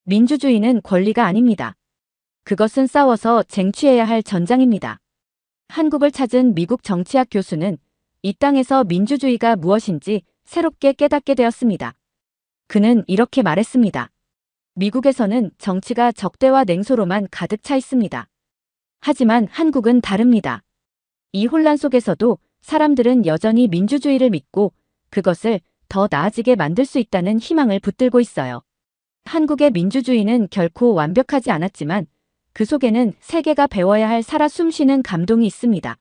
민주주의는 권리가 아닙니다. 그것은 싸워서 쟁취해야 할 전장입니다. 한국을 찾은 미국 정치학 교수는 이 땅에서 민주주의가 무엇인지 새롭게 깨닫게 되었습니다. 그는 이렇게 말했습니다. 미국에서는 정치가 적대와 냉소로만 가득 차 있습니다. 하지만 한국은 다릅니다. 이 혼란 속에서도 사람들은 여전히 민주주의를 믿고 그것을 더 나아지게 만들 수 있다는 희망을 붙들고 있어요. 한국의 민주주의는 결코 완벽하지 않았지만 그 속에는 세계가 배워야 할 살아 숨쉬는 감동이 있습니다.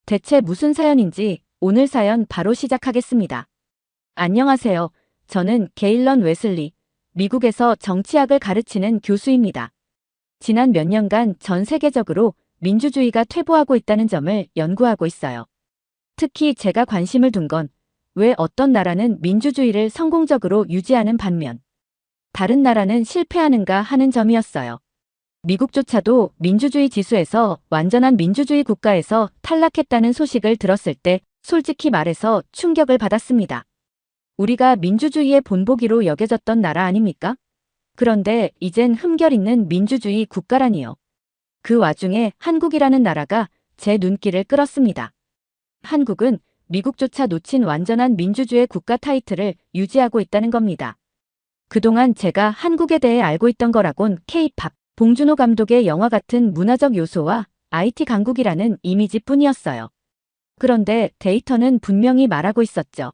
대체 무슨 사연인지 오늘 사연 바로 시작하겠습니다. 안녕하세요. 저는 게일런 웨슬리, 미국에서 정치학을 가르치는 교수입니다. 지난 몇 년간 전 세계적으로 민주주의가 퇴보하고 있다는 점을 연구하고 있어요. 특히 제가 관심을 둔 건 왜 어떤 나라는 민주주의를 성공적으로 유지하는 반면 다른 나라는 실패하는가 하는 점이었어요. 미국조차도 민주주의 지수에서 완전한 민주주의 국가에서 탈락했다는 소식을 들었을 때 솔직히 말해서 충격을 받았습니다. 우리가 민주주의의 본보기로 여겨졌던 나라 아닙니까? 그런데 이젠 흠결 있는 민주주의 국가라니요. 그 와중에 한국이라는 나라가 제 눈길을 끌었습니다. 한국은 미국조차 놓친 완전한 민주주의 국가 타이틀을 유지하고 있다는 겁니다. 그동안 제가 한국에 대해 알고 있던 거라곤 K-팝, 봉준호 감독의 영화 같은 문화적 요소와 IT 강국이라는 이미지뿐이었어요. 그런데 데이터는 분명히 말하고 있었죠.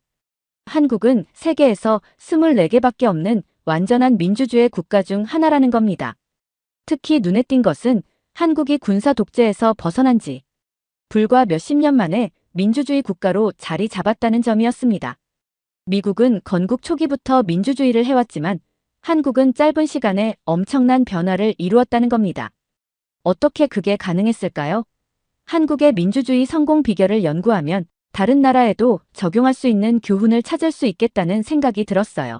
한국은 세계에서 24개밖에 없는 완전한 민주주의 국가 중 하나라는 겁니다. 특히 눈에 띈 것은 한국이 군사 독재에서 벗어난 지 불과 몇십 년 만에 민주주의 국가로 자리 잡았다는 점이었습니다. 미국은 건국 초기부터 민주주의를 해왔지만 한국은 짧은 시간에 엄청난 변화를 이루었다는 겁니다. 어떻게 그게 가능했을까요? 한국의 민주주의 성공 비결을 연구하면 다른 나라에도 적용할 수 있는 교훈을 찾을 수 있겠다는 생각이 들었어요.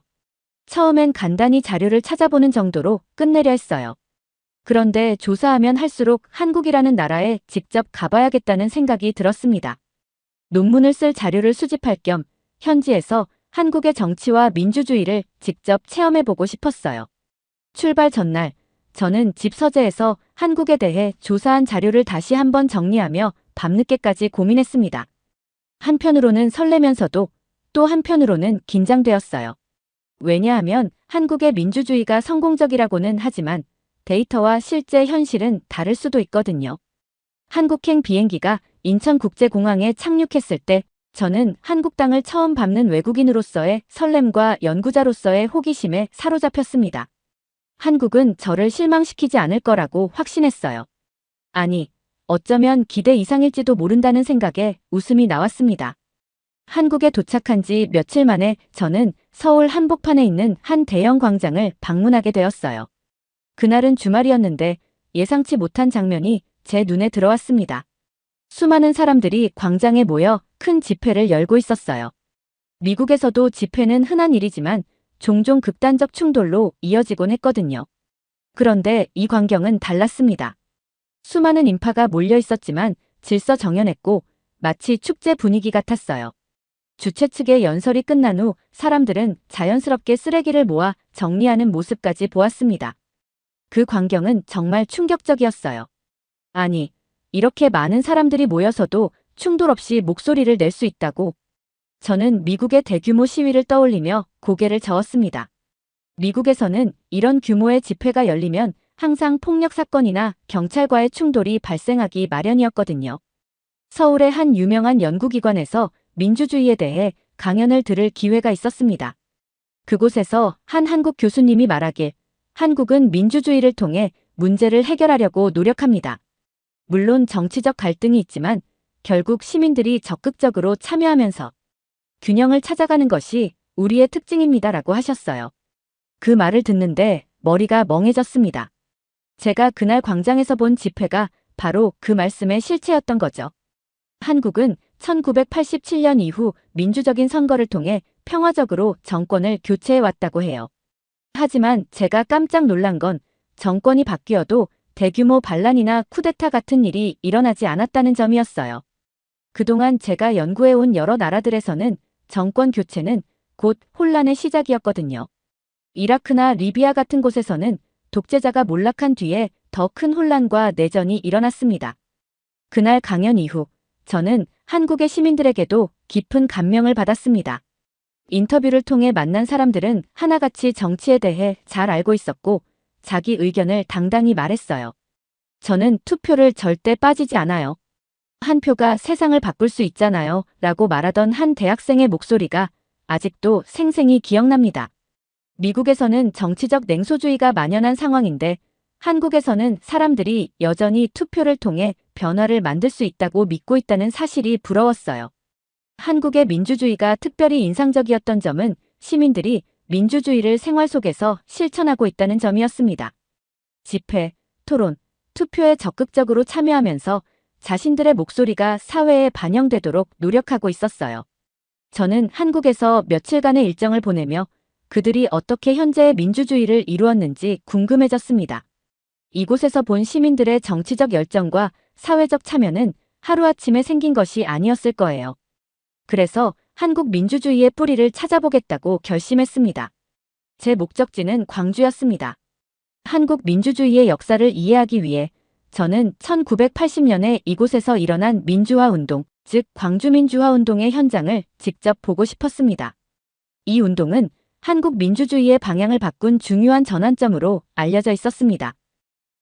처음엔 간단히 자료를 찾아보는 정도로 끝내려 했어요. 그런데 조사하면 할수록 한국이라는 나라에 직접 가봐야겠다는 생각이 들었습니다. 논문을 쓸 자료를 수집할 겸 현지에서 한국의 정치와 민주주의를 직접 체험해보고 싶었어요. 출발 전날, 저는 집 서재에서 한국에 대해 조사한 자료를 다시 한번 정리하며 밤늦게까지 고민했습니다. 한편으로는 설레면서도 또 한편으로는 긴장되었어요. 왜냐하면 한국의 민주주의가 성공적이라고는 하지만 데이터와 실제 현실은 다를 수도 있거든요. 한국행 비행기가 인천국제공항에 착륙했을 때 저는 한국 땅을 처음 밟는 외국인으로서의 설렘과 연구자로서의 호기심에 사로잡혔습니다. 한국은 저를 실망시키지 않을 거라고 확신했어요. 아니, 어쩌면 기대 이상일지도 모른다는 생각에 웃음이 나왔습니다. 한국에 도착한 지 며칠 만에 저는 서울 한복판에 있는 한 대형 광장을 방문하게 되었어요. 그날은 주말이었는데 예상치 못한 장면이 제 눈에 들어왔습니다. 수많은 사람들이 광장에 모여 큰 집회를 열고 있었어요. 미국에서도 집회는 흔한 일이지만 종종 극단적 충돌로 이어지곤 했거든요. 그런데 이 광경은 달랐습니다. 수많은 인파가 몰려 있었지만 질서정연했고 마치 축제 분위기 같았어요. 주최 측의 연설이 끝난 후 사람들은 자연스럽게 쓰레기를 모아 정리하는 모습까지 보았습니다. 그 광경은 정말 충격적이었어요. 아니, 이렇게 많은 사람들이 모여서도 충돌 없이 목소리를 낼 수 있다고. 저는 미국의 대규모 시위를 떠올리며 고개를 저었습니다. 미국에서는 이런 규모의 집회가 열리면 항상 폭력 사건이나 경찰과의 충돌이 발생하기 마련이었거든요. 서울의 한 유명한 연구기관에서 민주주의에 대해 강연을 들을 기회가 있었습니다. 그곳에서 한 한국 교수님이 말하길 한국은 민주주의를 통해 문제를 해결하려고 노력합니다. 물론 정치적 갈등이 있지만 결국 시민들이 적극적으로 참여하면서 균형을 찾아가는 것이 우리의 특징입니다라고 하셨어요. 그 말을 듣는데 머리가 멍해졌습니다. 제가 그날 광장에서 본 집회가 바로 그 말씀의 실체였던 거죠. 한국은 1987년 이후 민주적인 선거를 통해 평화적으로 정권을 교체해왔다고 해요. 하지만 제가 깜짝 놀란 건 정권이 바뀌어도 대규모 반란이나 쿠데타 같은 일이 일어나지 않았다는 점이었어요. 그동안 제가 연구해온 여러 나라들에서는 정권 교체는 곧 혼란의 시작이었거든요. 이라크나 리비아 같은 곳에서는 독재자가 몰락한 뒤에 더 큰 혼란과 내전이 일어났습니다. 그날 강연 이후 저는 한국의 시민들에게도 깊은 감명을 받았습니다. 인터뷰를 통해 만난 사람들은 하나같이 정치에 대해 잘 알고 있었고 자기 의견을 당당히 말했어요. 저는 투표를 절대 빠지지 않아요. 한 표가 세상을 바꿀 수 있잖아요. 라고 말하던 한 대학생의 목소리가 아직도 생생히 기억납니다. 미국에서는 정치적 냉소주의가 만연한 상황인데 한국에서는 사람들이 여전히 투표를 통해 변화를 만들 수 있다고 믿고 있다는 사실이 부러웠어요. 한국의 민주주의가 특별히 인상적이었던 점은 시민들이 민주주의를 생활 속에서 실천하고 있다는 점이었습니다. 집회, 토론, 투표에 적극적으로 참여하면서 자신들의 목소리가 사회에 반영되도록 노력하고 있었어요. 저는 한국에서 며칠간의 일정을 보내며 그들이 어떻게 현재의 민주주의를 이루었는지 궁금해졌습니다. 이곳에서 본 시민들의 정치적 열정과 사회적 참여는 하루아침에 생긴 것이 아니었을 거예요. 그래서 한국 민주주의의 뿌리를 찾아보겠다고 결심했습니다. 제 목적지는 광주였습니다. 한국 민주주의의 역사를 이해하기 위해 저는 1980년에 이곳에서 일어난 민주화 운동, 즉 광주민주화 운동의 현장을 직접 보고 싶었습니다. 이 운동은 한국 민주주의의 방향을 바꾼 중요한 전환점으로 알려져 있었습니다.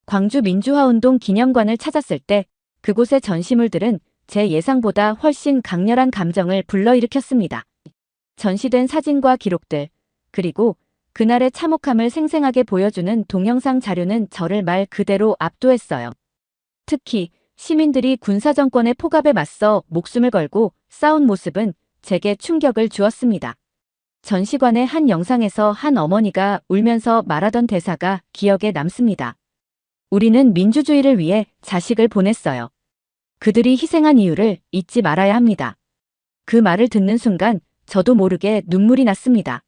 광주 민주화 운동 기념관을 찾았을 때 그곳의 전시물들은 제 예상보다 훨씬 강렬한 감정을 불러일으켰습니다. 전시된 사진과 기록들, 그리고 그날의 참혹함을 생생하게 보여주는 동영상 자료는 저를 말 그대로 압도했어요. 특히 시민들이 군사정권의 폭압에 맞서 목숨을 걸고 싸운 모습은 제게 충격을 주었습니다. 전시관의 한 영상에서 한 어머니가 울면서 말하던 대사가 기억에 남습니다. 우리는 민주주의를 위해 자식을 보냈어요. 그들이 희생한 이유를 잊지 말아야 합니다. 그 말을 듣는 순간 저도 모르게 눈물이 났습니다.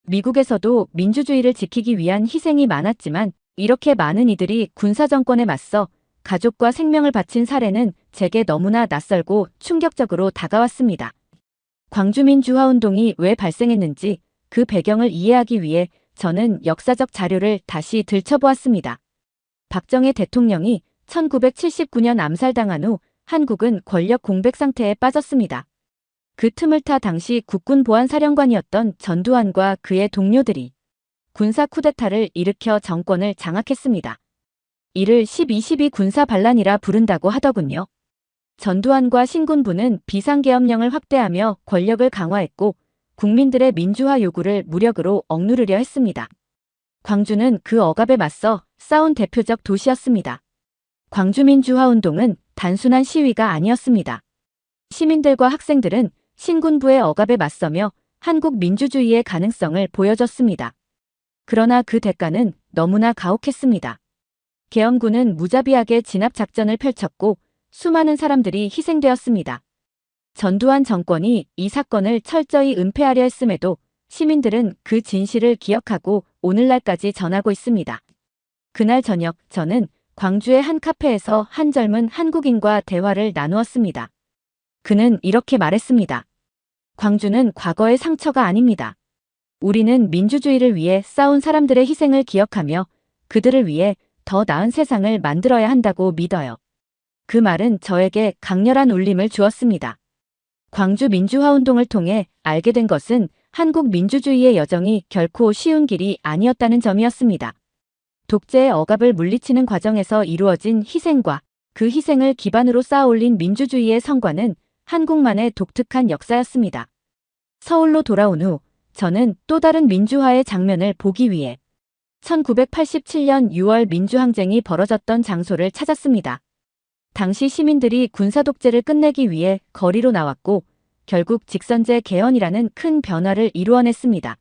미국에서도 민주주의를 지키기 위한 희생이 많았지만 이렇게 많은 이들이 군사정권에 맞서 가족과 생명을 바친 사례는 제게 너무나 낯설고 충격적으로 다가왔습니다. 광주민주화운동이 왜 발생했는지 그 배경을 이해하기 위해 저는 역사적 자료를 다시 들춰보았습니다. 박정희 대통령이 1979년 암살당한 후 한국은 권력 공백 상태에 빠졌습니다. 그 틈을 타 당시 국군보안사령관이었던 전두환과 그의 동료들이 군사 쿠데타를 일으켜 정권을 장악했습니다. 이를 12.12 군사반란이라 부른다고 하더군요. 전두환과 신군부는 비상계엄령을 확대하며 권력을 강화했고 국민들의 민주화 요구를 무력으로 억누르려 했습니다. 광주는 그 억압에 맞서 싸운 대표적 도시였습니다. 광주민주화운동은 단순한 시위가 아니었습니다. 시민들과 학생들은 신군부의 억압에 맞서며 한국 민주주의의 가능성을 보여줬습니다. 그러나 그 대가는 너무나 가혹했습니다. 계엄군은 무자비하게 진압작전을 펼쳤고 수많은 사람들이 희생되었습니다. 전두환 정권이 이 사건을 철저히 은폐하려 했음에도 시민들은 그 진실을 기억하고 오늘날까지 전하고 있습니다. 그날 저녁 저는 광주의 한 카페에서 한 젊은 한국인과 대화를 나누었습니다. 그는 이렇게 말했습니다. 광주는 과거의 상처가 아닙니다. 우리는 민주주의를 위해 싸운 사람들의 희생을 기억하며 그들을 위해 더 나은 세상을 만들어야 한다고 믿어요. 그 말은 저에게 강렬한 울림을 주었습니다. 광주 민주화운동을 통해 알게 된 것은 한국 민주주의의 여정이 결코 쉬운 길이 아니었다는 점이었습니다. 독재의 억압을 물리치는 과정에서 이루어진 희생과 그 희생을 기반으로 쌓아올린 민주주의의 성과는 한국만의 독특한 역사였습니다. 서울로 돌아온 후 저는 또 다른 민주화의 장면을 보기 위해 1987년 6월 민주항쟁이 벌어졌던 장소를 찾았습니다. 당시 시민들이 군사독재를 끝내기 위해 거리로 나왔고 결국 직선제 개헌이라는 큰 변화를 이루어냈습니다.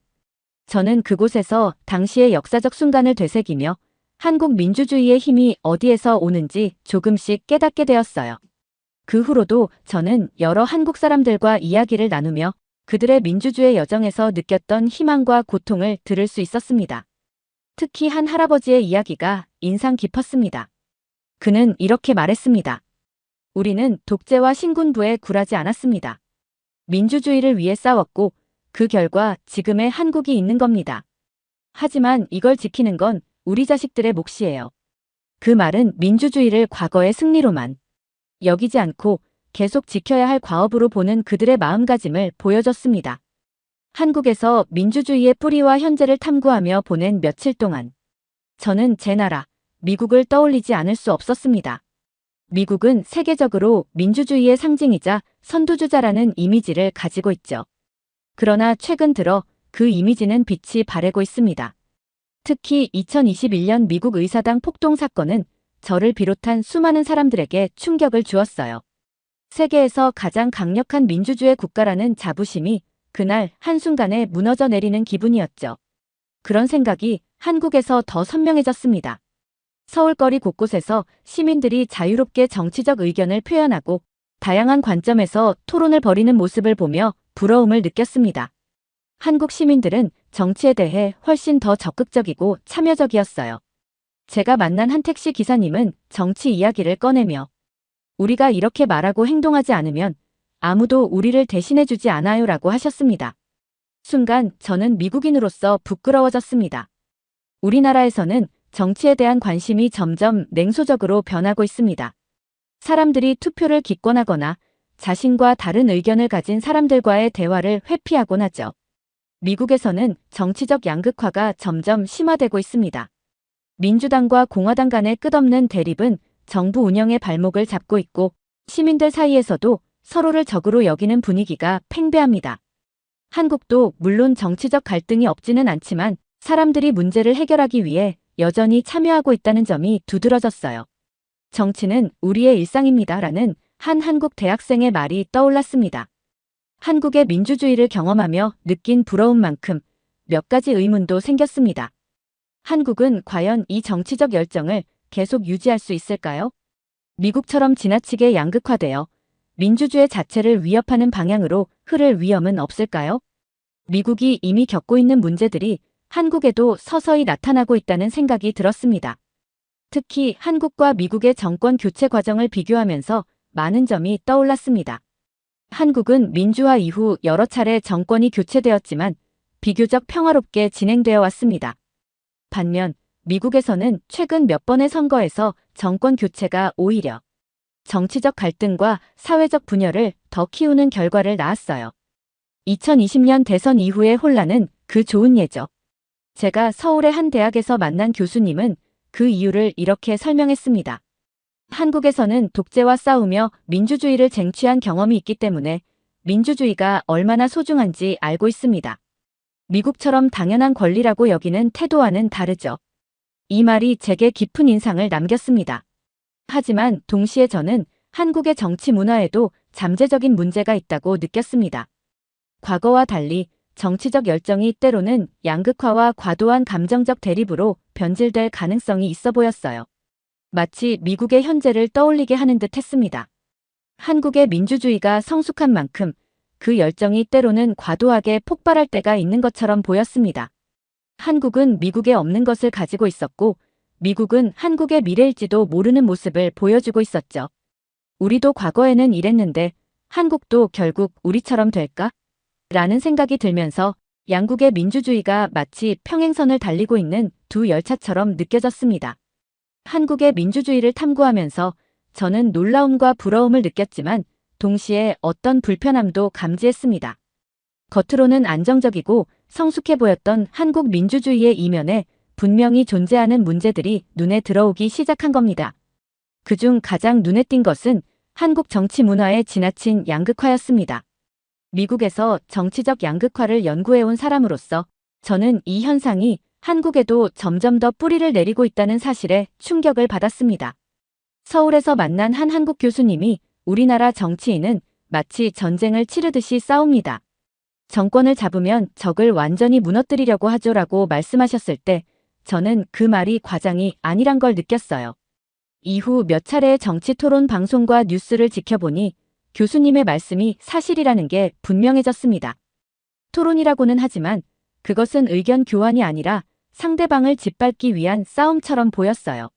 저는 그곳에서 당시의 역사적 순간을 되새기며 한국 민주주의의 힘이 어디에서 오는지 조금씩 깨닫게 되었어요. 그 후로도 저는 여러 한국 사람들과 이야기를 나누며 그들의 민주주의 여정에서 느꼈던 희망과 고통을 들을 수 있었습니다. 특히 한 할아버지의 이야기가 인상 깊었습니다. 그는 이렇게 말했습니다. 우리는 독재와 신군부에 굴하지 않았습니다. 민주주의를 위해 싸웠고 그 결과 지금의 한국이 있는 겁니다. 하지만 이걸 지키는 건 우리 자식들의 몫이에요. 그 말은 민주주의를 과거의 승리로만 여기지 않고 계속 지켜야 할 과업으로 보는 그들의 마음가짐을 보여줬습니다. 한국에서 민주주의의 뿌리와 현재를 탐구하며 보낸 며칠 동안 저는 제 나라, 미국을 떠올리지 않을 수 없었습니다. 미국은 세계적으로 민주주의의 상징이자 선두주자라는 이미지를 가지고 있죠. 그러나 최근 들어 그 이미지는 빛이 바래고 있습니다. 특히 2021년 미국 의사당 폭동 사건은 저를 비롯한 수많은 사람들에게 충격을 주었어요. 세계에서 가장 강력한 민주주의 국가라는 자부심이 그날 한순간에 무너져 내리는 기분이었죠. 그런 생각이 한국에서 더 선명해졌습니다. 서울거리 곳곳에서 시민들이 자유롭게 정치적 의견을 표현하고 다양한 관점에서 토론을 벌이는 모습을 보며 부러움을 느꼈습니다. 한국 시민들은 정치에 대해 훨씬 더 적극적이고 참여적이었어요. 제가 만난 한 택시 기사님은 정치 이야기를 꺼내며 우리가 이렇게 말하고 행동하지 않으면 아무도 우리를 대신해주지 않아요 라고 하셨습니다. 순간 저는 미국인으로서 부끄러워졌습니다. 우리나라에서는 정치에 대한 관심이 점점 냉소적으로 변하고 있습니다. 사람들이 투표를 기권하거나 자신과 다른 의견을 가진 사람들과의 대화를 회피하곤 하죠. 미국에서는 정치적 양극화가 점점 심화되고 있습니다. 민주당과 공화당 간의 끝없는 대립은 정부 운영의 발목을 잡고 있고 시민들 사이에서도 서로를 적으로 여기는 분위기가 팽배합니다. 한국도 물론 정치적 갈등이 없지는 않지만 사람들이 문제를 해결하기 위해 여전히 참여하고 있다는 점이 두드러졌어요. 정치는 우리의 일상입니다라는 한 한국 대학생의 말이 떠올랐습니다. 한국의 민주주의를 경험하며 느낀 부러움만큼 몇 가지 의문도 생겼습니다. 한국은 과연 이 정치적 열정을 계속 유지할 수 있을까요? 미국처럼 지나치게 양극화되어 민주주의 자체를 위협하는 방향으로 흐를 위험은 없을까요? 미국이 이미 겪고 있는 문제들이 한국에도 서서히 나타나고 있다는 생각이 들었습니다. 특히 한국과 미국의 정권 교체 과정을 비교하면서 많은 점이 떠올랐습니다. 한국은 민주화 이후 여러 차례 정권이 교체되었지만 비교적 평화롭게 진행되어 왔습니다. 반면 미국에서는 최근 몇 번의 선거에서 정권 교체가 오히려 정치적 갈등과 사회적 분열을 더 키우는 결과를 낳았어요. 2020년 대선 이후의 혼란은 그 좋은 예죠. 제가 서울의 한 대학에서 만난 교수님은 그 이유를 이렇게 설명했습니다. 한국에서는 독재와 싸우며 민주주의를 쟁취한 경험이 있기 때문에 민주주의가 얼마나 소중한지 알고 있습니다. 미국처럼 당연한 권리라고 여기는 태도와는 다르죠. 이 말이 제게 깊은 인상을 남겼습니다. 하지만 동시에 저는 한국의 정치 문화에도 잠재적인 문제가 있다고 느꼈습니다. 과거와 달리 정치적 열정이 때로는 양극화와 과도한 감정적 대립으로 변질될 가능성이 있어 보였어요. 마치 미국의 현재를 떠올리게 하는 듯 했습니다. 한국의 민주주의가 성숙한 만큼 그 열정이 때로는 과도하게 폭발할 때가 있는 것처럼 보였습니다. 한국은 미국에 없는 것을 가지고 있었고 미국은 한국의 미래일지도 모르는 모습을 보여주고 있었죠. 우리도 과거에는 이랬는데 한국도 결국 우리처럼 될까? 라는 생각이 들면서 양국의 민주주의가 마치 평행선을 달리고 있는 두 열차처럼 느껴졌습니다. 한국의 민주주의를 탐구하면서 저는 놀라움과 부러움을 느꼈지만 동시에 어떤 불편함도 감지했습니다. 겉으로는 안정적이고 성숙해 보였던 한국 민주주의의 이면에 분명히 존재하는 문제들이 눈에 들어오기 시작한 겁니다. 그중 가장 눈에 띈 것은 한국 정치 문화의 지나친 양극화였습니다. 미국에서 정치적 양극화를 연구해온 사람으로서 저는 이 현상이 한국에도 점점 더 뿌리를 내리고 있다는 사실에 충격을 받았습니다. 서울에서 만난 한 한국 교수님이 우리나라 정치인은 마치 전쟁을 치르듯이 싸웁니다. 정권을 잡으면 적을 완전히 무너뜨리려고 하죠라고 말씀하셨을 때 저는 그 말이 과장이 아니란 걸 느꼈어요. 이후 몇 차례의 정치 토론 방송과 뉴스를 지켜보니 교수님의 말씀이 사실이라는 게 분명해졌습니다. 토론이라고는 하지만 그것은 의견 교환이 아니라 상대방을 짓밟기 위한 싸움처럼 보였어요.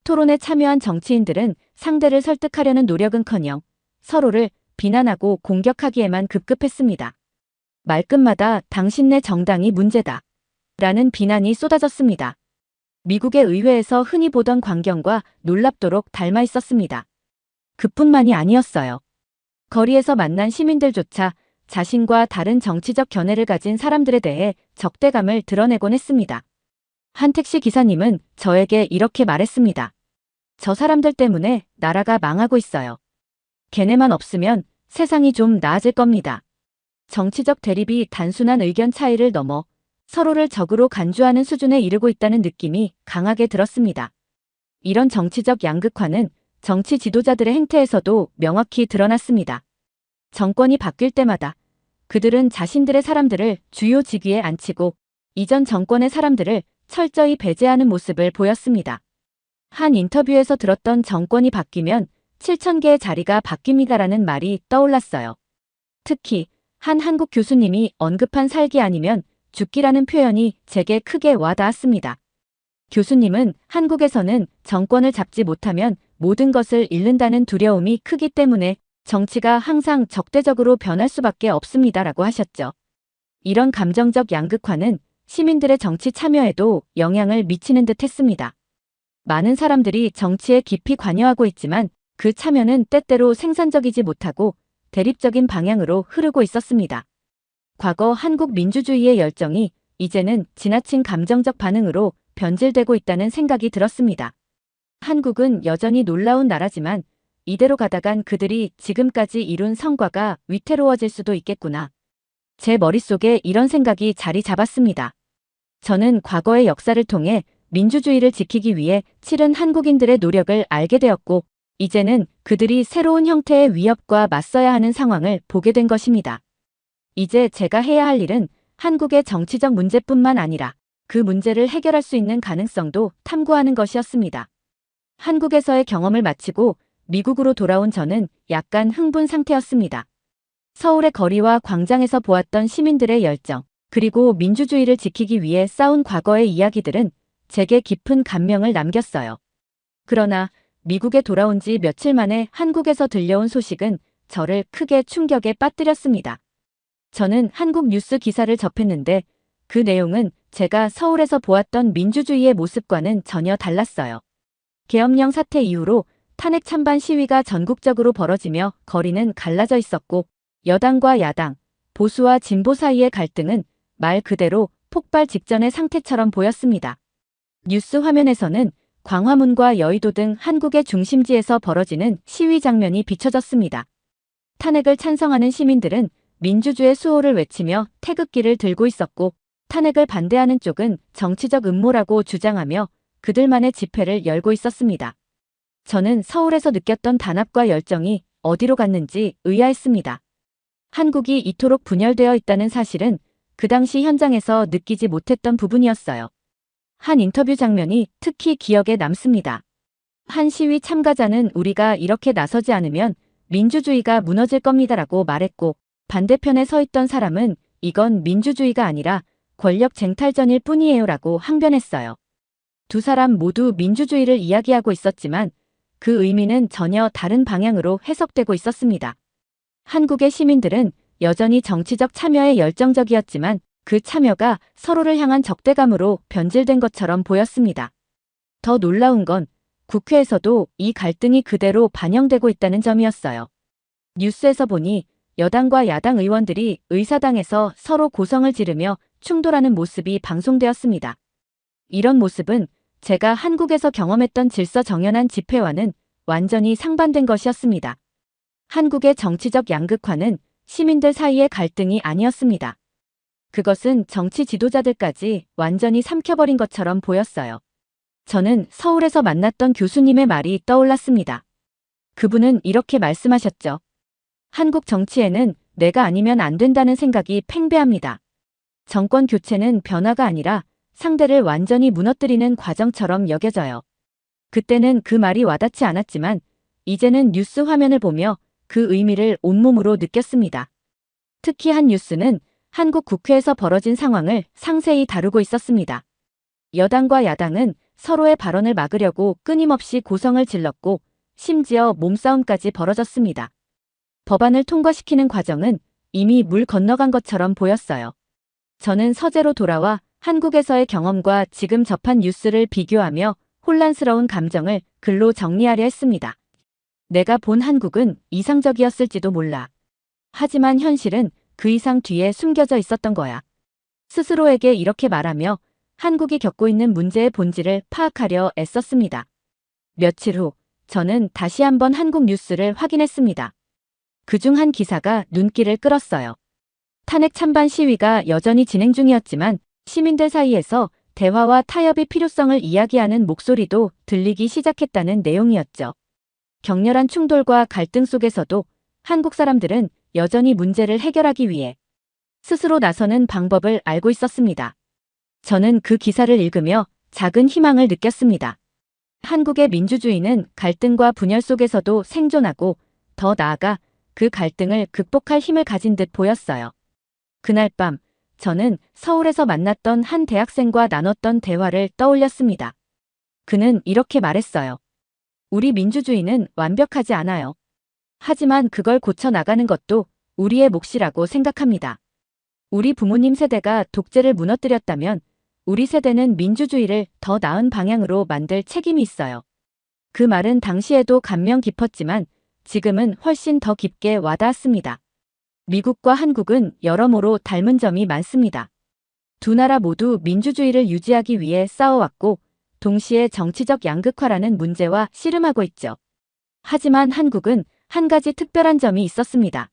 토론에 참여한 정치인들은 상대를 설득하려는 노력은커녕 서로를 비난하고 공격하기에만 급급했습니다. 말끝마다 당신네 정당이 문제다. 라는 비난이 쏟아졌습니다. 미국의 의회에서 흔히 보던 광경과 놀랍도록 닮아 있었습니다. 그뿐만이 아니었어요. 거리에서 만난 시민들조차 자신과 다른 정치적 견해를 가진 사람들에 대해 적대감을 드러내곤 했습니다. 한 택시 기사님은 저에게 이렇게 말했습니다. 저 사람들 때문에 나라가 망하고 있어요. 걔네만 없으면 세상이 좀 나아질 겁니다. 정치적 대립이 단순한 의견 차이를 넘어 서로를 적으로 간주하는 수준에 이르고 있다는 느낌이 강하게 들었습니다. 이런 정치적 양극화는 정치 지도자들의 행태에서도 명확히 드러났습니다. 정권이 바뀔 때마다 그들은 자신들의 사람들을 주요 직위에 앉히고 이전 정권의 사람들을 철저히 배제하는 모습을 보였습니다. 한 인터뷰에서 들었던 정권이 바뀌면 7,000개의 자리가 바뀝니다라는 말이 떠올랐어요. 특히 한 한국 교수님이 언급한 살기 아니면 죽기라는 표현이 제게 크게 와닿았습니다. 교수님은 한국에서는 정권을 잡지 못하면 모든 것을 잃는다는 두려움이 크기 때문에 정치가 항상 적대적으로 변할 수밖에 없습니다라고 하셨죠. 이런 감정적 양극화는 시민들의 정치 참여에도 영향을 미치는 듯 했습니다. 많은 사람들이 정치에 깊이 관여하고 있지만 그 참여는 때때로 생산적이지 못하고 대립적인 방향으로 흐르고 있었습니다. 과거 한국 민주주의의 열정이 이제는 지나친 감정적 반응으로 변질되고 있다는 생각이 들었습니다. 한국은 여전히 놀라운 나라지만 이대로 가다간 그들이 지금까지 이룬 성과가 위태로워질 수도 있겠구나. 제 머릿속에 이런 생각이 자리 잡았습니다. 저는 과거의 역사를 통해 민주주의를 지키기 위해 치른 한국인들의 노력을 알게 되었고, 이제는 그들이 새로운 형태의 위협과 맞서야 하는 상황을 보게 된 것입니다. 이제 제가 해야 할 일은 한국의 정치적 문제뿐만 아니라 그 문제를 해결할 수 있는 가능성도 탐구하는 것이었습니다. 한국에서의 경험을 마치고 미국으로 돌아온 저는 약간 흥분 상태였습니다. 서울의 거리와 광장에서 보았던 시민들의 열정, 그리고 민주주의를 지키기 위해 싸운 과거의 이야기들은 제게 깊은 감명을 남겼어요. 그러나 미국에 돌아온 지 며칠 만에 한국에서 들려온 소식은 저를 크게 충격에 빠뜨렸습니다. 저는 한국 뉴스 기사를 접했는데 그 내용은 제가 서울에서 보았던 민주주의의 모습과는 전혀 달랐어요. 계엄령 사태 이후로 탄핵 찬반 시위가 전국적으로 벌어지며 거리는 갈라져 있었고, 여당과 야당, 보수와 진보 사이의 갈등은 말 그대로 폭발 직전의 상태처럼 보였습니다. 뉴스 화면에서는 광화문과 여의도 등 한국의 중심지에서 벌어지는 시위 장면이 비춰졌습니다. 탄핵을 찬성하는 시민들은 민주주의 수호를 외치며 태극기를 들고 있었고, 탄핵을 반대하는 쪽은 정치적 음모라고 주장하며 그들만의 집회를 열고 있었습니다. 저는 서울에서 느꼈던 단합과 열정이 어디로 갔는지 의아했습니다. 한국이 이토록 분열되어 있다는 사실은 그 당시 현장에서 느끼지 못했던 부분이었어요. 한 인터뷰 장면이 특히 기억에 남습니다. 한 시위 참가자는 우리가 이렇게 나서지 않으면 민주주의가 무너질 겁니다라고 말했고, 반대편에 서 있던 사람은 이건 민주주의가 아니라 권력 쟁탈전일 뿐이에요라고 항변했어요. 두 사람 모두 민주주의를 이야기하고 있었지만 그 의미는 전혀 다른 방향으로 해석되고 있었습니다. 한국의 시민들은 여전히 정치적 참여에 열정적이었지만 그 참여가 서로를 향한 적대감으로 변질된 것처럼 보였습니다. 더 놀라운 건 국회에서도 이 갈등이 그대로 반영되고 있다는 점이었어요. 뉴스에서 보니 여당과 야당 의원들이 의사당에서 서로 고성을 지르며 충돌하는 모습이 방송되었습니다. 이런 모습은 제가 한국에서 경험했던 질서 정연한 집회와는 완전히 상반된 것이었습니다. 한국의 정치적 양극화는 시민들 사이의 갈등이 아니었습니다. 그것은 정치 지도자들까지 완전히 삼켜버린 것처럼 보였어요. 저는 서울에서 만났던 교수님의 말이 떠올랐습니다. 그분은 이렇게 말씀하셨죠. 한국 정치에는 내가 아니면 안 된다는 생각이 팽배합니다. 정권 교체는 변화가 아니라 상대를 완전히 무너뜨리는 과정처럼 여겨져요. 그때는 그 말이 와닿지 않았지만 이제는 뉴스 화면을 보며 그 의미를 온몸으로 느꼈습니다. 특히 한 뉴스는 한국 국회에서 벌어진 상황을 상세히 다루고 있었습니다. 여당과 야당은 서로의 발언을 막으려고 끊임없이 고성을 질렀고 심지어 몸싸움까지 벌어졌습니다. 법안을 통과시키는 과정은 이미 물 건너간 것처럼 보였어요. 저는 서재로 돌아와 한국에서의 경험과 지금 접한 뉴스를 비교하며 혼란스러운 감정을 글로 정리하려 했습니다. 내가 본 한국은 이상적이었을지도 몰라. 하지만 현실은 그 이상 뒤에 숨겨져 있었던 거야. 스스로에게 이렇게 말하며 한국이 겪고 있는 문제의 본질을 파악하려 애썼습니다. 며칠 후 저는 다시 한번 한국 뉴스를 확인했습니다. 그중 한 기사가 눈길을 끌었어요. 탄핵 찬반 시위가 여전히 진행 중이었지만 시민들 사이에서 대화와 타협의 필요성을 이야기하는 목소리도 들리기 시작했다는 내용이었죠. 격렬한 충돌과 갈등 속에서도 한국 사람들은 여전히 문제를 해결하기 위해 스스로 나서는 방법을 알고 있었습니다. 저는 그 기사를 읽으며 작은 희망을 느꼈습니다. 한국의 민주주의는 갈등과 분열 속에서도 생존하고 더 나아가 그 갈등을 극복할 힘을 가진 듯 보였어요. 그날 밤 저는 서울에서 만났던 한 대학생과 나눴던 대화를 떠올렸습니다. 그는 이렇게 말했어요. 우리 민주주의는 완벽하지 않아요. 하지만 그걸 고쳐나가는 것도 우리의 몫이라고 생각합니다. 우리 부모님 세대가 독재를 무너뜨렸다면 우리 세대는 민주주의를 더 나은 방향으로 만들 책임이 있어요. 그 말은 당시에도 감명 깊었지만 지금은 훨씬 더 깊게 와닿았습니다. 미국과 한국은 여러모로 닮은 점이 많습니다. 두 나라 모두 민주주의를 유지하기 위해 싸워왔고 동시에 정치적 양극화라는 문제와 씨름하고 있죠. 하지만 한국은 한 가지 특별한 점이 있었습니다.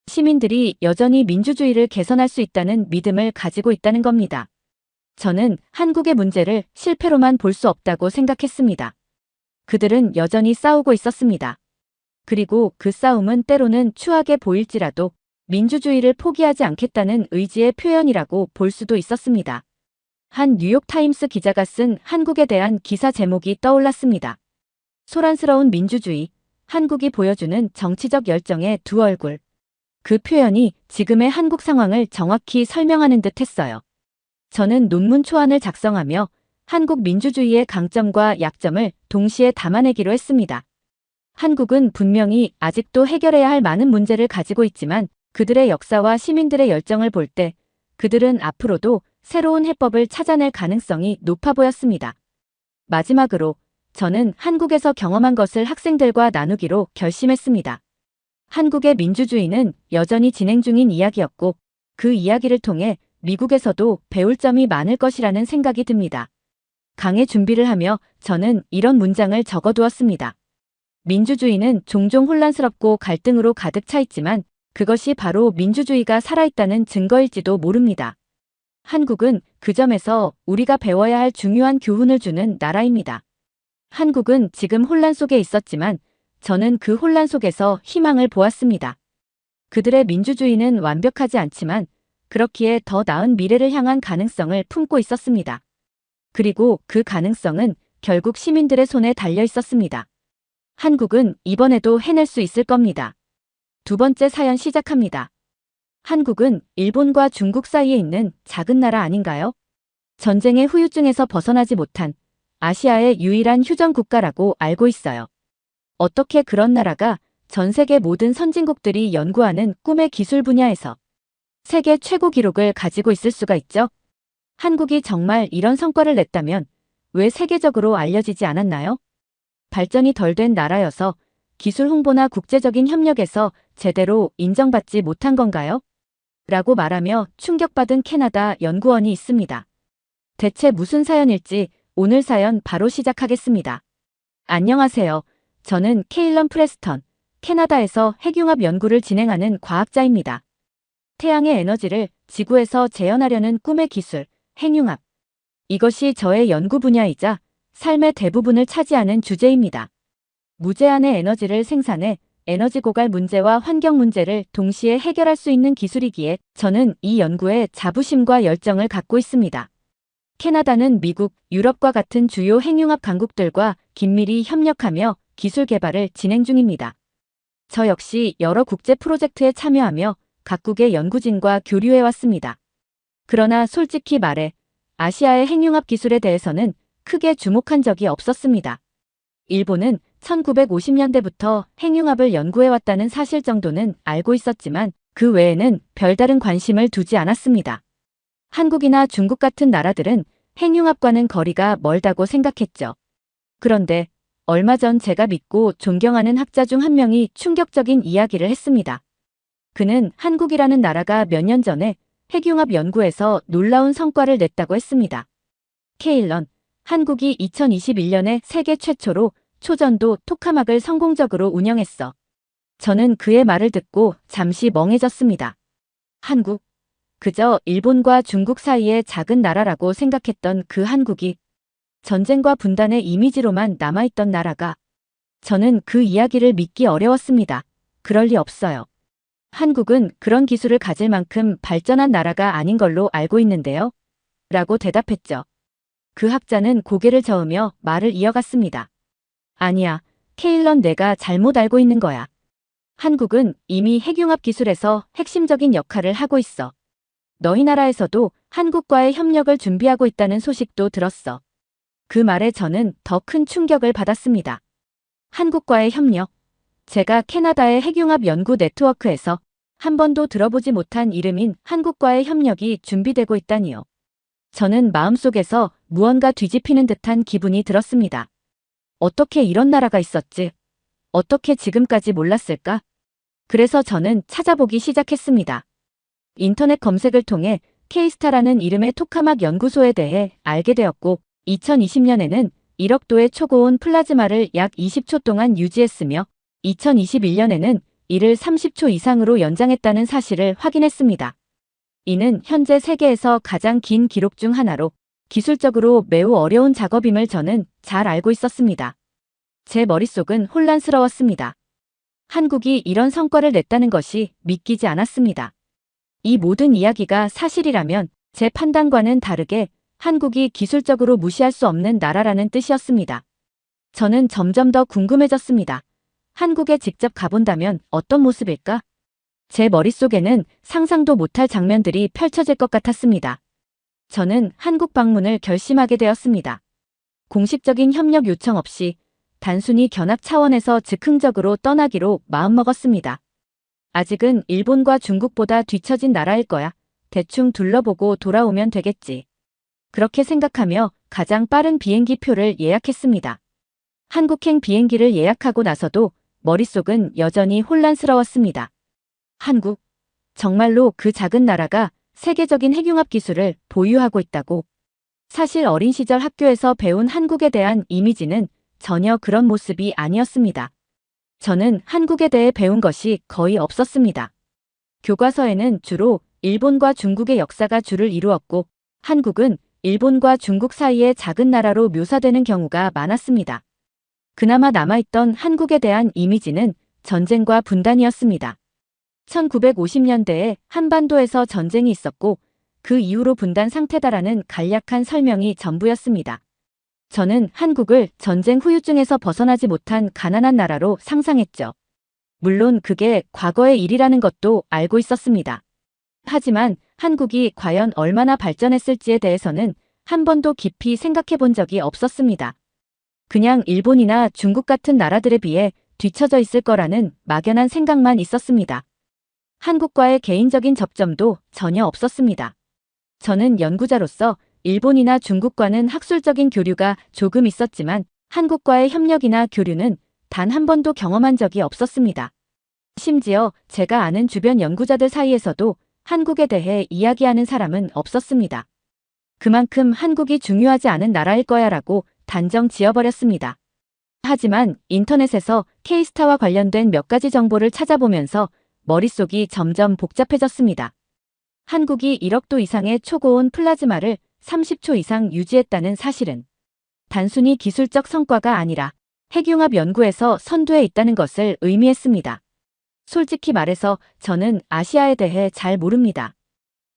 시민들이 여전히 민주주의를 개선할 수 있다는 믿음을 가지고 있다는 겁니다. 저는 한국의 문제를 실패로만 볼 수 없다고 생각했습니다. 그들은 여전히 싸우고 있었습니다. 그리고 그 싸움은 때로는 추하게 보일지라도 민주주의를 포기하지 않겠다는 의지의 표현이라고 볼 수도 있었습니다. 한 뉴욕타임스 기자가 쓴 한국에 대한 기사 제목이 떠올랐습니다. 소란스러운 민주주의, 한국이 보여주는 정치적 열정의 두 얼굴. 그 표현이 지금의 한국 상황을 정확히 설명하는 듯 했어요. 저는 논문 초안을 작성하며 한국 민주주의의 강점과 약점을 동시에 담아내기로 했습니다. 한국은 분명히 아직도 해결해야 할 많은 문제를 가지고 있지만 그들의 역사와 시민들의 열정을 볼 때 그들은 앞으로도 새로운 해법을 찾아낼 가능성이 높아 보였습니다. 마지막으로 저는 한국에서 경험한 것을 학생들과 나누기로 결심했습니다. 한국의 민주주의는 여전히 진행 중인 이야기였고 그 이야기를 통해 미국에서도 배울 점이 많을 것이라는 생각이 듭니다. 강의 준비를 하며 저는 이런 문장을 적어두었습니다. 민주주의는 종종 혼란스럽고 갈등으로 가득 차 있지만 그것이 바로 민주주의가 살아있다는 증거일지도 모릅니다. 한국은 그 점에서 우리가 배워야 할 중요한 교훈을 주는 나라입니다. 한국은 지금 혼란 속에 있었지만 저는 그 혼란 속에서 희망을 보았습니다. 그들의 민주주의는 완벽하지 않지만 그렇기에 더 나은 미래를 향한 가능성을 품고 있었습니다. 그리고 그 가능성은 결국 시민들의 손에 달려 있었습니다. 한국은 이번에도 해낼 수 있을 겁니다. 두 번째 사연 시작합니다. 한국은 일본과 중국 사이에 있는 작은 나라 아닌가요? 전쟁의 후유증에서 벗어나지 못한 아시아의 유일한 휴전 국가라고 알고 있어요. 어떻게 그런 나라가 전 세계 모든 선진국들이 연구하는 꿈의 기술 분야에서 세계 최고 기록을 가지고 있을 수가 있죠? 한국이 정말 이런 성과를 냈다면 왜 세계적으로 알려지지 않았나요? 발전이 덜 된 나라여서 기술 홍보나 국제적인 협력에서 제대로 인정받지 못한 건가요? 라고 말하며 충격받은 캐나다 연구원이 있습니다. 대체 무슨 사연일지 오늘 사연 바로 시작하겠습니다. 안녕하세요. 저는 케일런 프레스턴, 캐나다에서 핵융합 연구를 진행하는 과학자입니다. 태양의 에너지를 지구에서 재현하려는 꿈의 기술, 핵융합. 이것이 저의 연구 분야이자 삶의 대부분을 차지하는 주제입니다. 무제한의 에너지를 생산해 에너지 고갈 문제와 환경 문제를 동시에 해결할 수 있는 기술이기에 저는 이 연구에 자부심과 열정을 갖고 있습니다. 캐나다는 미국, 유럽과 같은 주요 핵융합 강국들과 긴밀히 협력하며 기술 개발을 진행 중입니다. 저 역시 여러 국제 프로젝트에 참여하며 각국의 연구진과 교류해왔습니다. 그러나 솔직히 말해 아시아의 핵융합 기술에 대해서는 크게 주목한 적이 없었습니다. 일본은 1950년대부터 핵융합을 연구해왔다는 사실 정도는 알고 있었지만 그 외에는 별다른 관심을 두지 않았습니다. 한국이나 중국 같은 나라들은 핵융합과는 거리가 멀다고 생각했죠. 그런데 얼마 전 제가 믿고 존경하는 학자 중 한 명이 충격적인 이야기를 했습니다. 그는 한국이라는 나라가 몇 년 전에 핵융합 연구에서 놀라운 성과를 냈다고 했습니다. 케일런, 한국이 2021년에 세계 최초로 초전도 토카막을 성공적으로 운영했어. 저는 그의 말을 듣고 잠시 멍해졌습니다. 한국, 그저 일본과 중국 사이의 작은 나라라고 생각했던 그 한국이 전쟁과 분단의 이미지로만 남아있던 나라가 저는 그 이야기를 믿기 어려웠습니다. 그럴 리 없어요. 한국은 그런 기술을 가질 만큼 발전한 나라가 아닌 걸로 알고 있는데요. 라고 대답했죠. 그 학자는 고개를 저으며 말을 이어갔습니다. 아니야, 케일런 내가 잘못 알고 있는 거야. 한국은 이미 핵융합 기술에서 핵심적인 역할을 하고 있어. 너희 나라에서도 한국과의 협력을 준비하고 있다는 소식도 들었어. 그 말에 저는 더 큰 충격을 받았습니다. 한국과의 협력. 제가 캐나다의 핵융합 연구 네트워크에서 한 번도 들어보지 못한 이름인 한국과의 협력이 준비되고 있다니요. 저는 마음속에서 무언가 뒤집히는 듯한 기분이 들었습니다. 어떻게 이런 나라가 있었지? 어떻게 지금까지 몰랐을까? 그래서 저는 찾아보기 시작했습니다. 인터넷 검색을 통해 K스타라는 이름의 토카막 연구소에 대해 알게 되었고 2020년에는 1억 도의 초고온 플라즈마를 약 20초 동안 유지했으며 2021년에는 이를 30초 이상으로 연장했다는 사실을 확인했습니다. 이는 현재 세계에서 가장 긴 기록 중 하나로 기술적으로 매우 어려운 작업임을 저는 잘 알고 있었습니다. 제 머릿속은 혼란스러웠습니다. 한국이 이런 성과를 냈다는 것이 믿기지 않았습니다. 이 모든 이야기가 사실이라면 제 판단과는 다르게 한국이 기술적으로 무시할 수 없는 나라라는 뜻이었습니다. 저는 점점 더 궁금해졌습니다. 한국에 직접 가본다면 어떤 모습일까? 제 머릿속에는 상상도 못할 장면들이 펼쳐질 것 같았습니다. 저는 한국 방문을 결심하게 되었습니다. 공식적인 협력 요청 없이 단순히 견학 차원에서 즉흥적으로 떠나기로 마음먹었습니다. 아직은 일본과 중국보다 뒤처진 나라일 거야. 대충 둘러보고 돌아오면 되겠지. 그렇게 생각하며 가장 빠른 비행기 표를 예약했습니다. 한국행 비행기를 예약하고 나서도 머릿속은 여전히 혼란스러웠습니다. 한국, 정말로 그 작은 나라가 세계적인 핵융합 기술을 보유하고 있다고. 사실 어린 시절 학교에서 배운 한국에 대한 이미지는 전혀 그런 모습이 아니었습니다. 저는 한국에 대해 배운 것이 거의 없었습니다. 교과서에는 주로 일본과 중국의 역사가 주를 이루었고 한국은 일본과 중국 사이의 작은 나라로 묘사되는 경우가 많았습니다. 그나마 남아있던 한국에 대한 이미지는 전쟁과 분단이었습니다. 1950년대에 한반도에서 전쟁이 있었고 그 이후로 분단 상태다라는 간략한 설명이 전부였습니다. 저는 한국을 전쟁 후유증에서 벗어나지 못한 가난한 나라로 상상했죠. 물론 그게 과거의 일이라는 것도 알고 있었습니다. 하지만 한국이 과연 얼마나 발전했을지에 대해서는 한 번도 깊이 생각해 본 적이 없었습니다. 그냥 일본이나 중국 같은 나라들에 비해 뒤처져 있을 거라는 막연한 생각만 있었습니다. 한국과의 개인적인 접점도 전혀 없었습니다. 저는 연구자로서 일본이나 중국과는 학술적인 교류가 조금 있었지만 한국과의 협력이나 교류는 단 한 번도 경험한 적이 없었습니다. 심지어 제가 아는 주변 연구자들 사이에서도 한국에 대해 이야기하는 사람은 없었습니다. 그만큼 한국이 중요하지 않은 나라일 거야라고 단정 지어버렸습니다. 하지만 인터넷에서 K스타와 관련된 몇 가지 정보를 찾아보면서 머릿속이 점점 복잡해졌습니다. 한국이 1억 도 이상의 초고온 플라즈마를 30초 이상 유지했다는 사실은 단순히 기술적 성과가 아니라 핵융합 연구에서 선두에 있다는 것을 의미했습니다. 솔직히 말해서 저는 아시아에 대해 잘 모릅니다.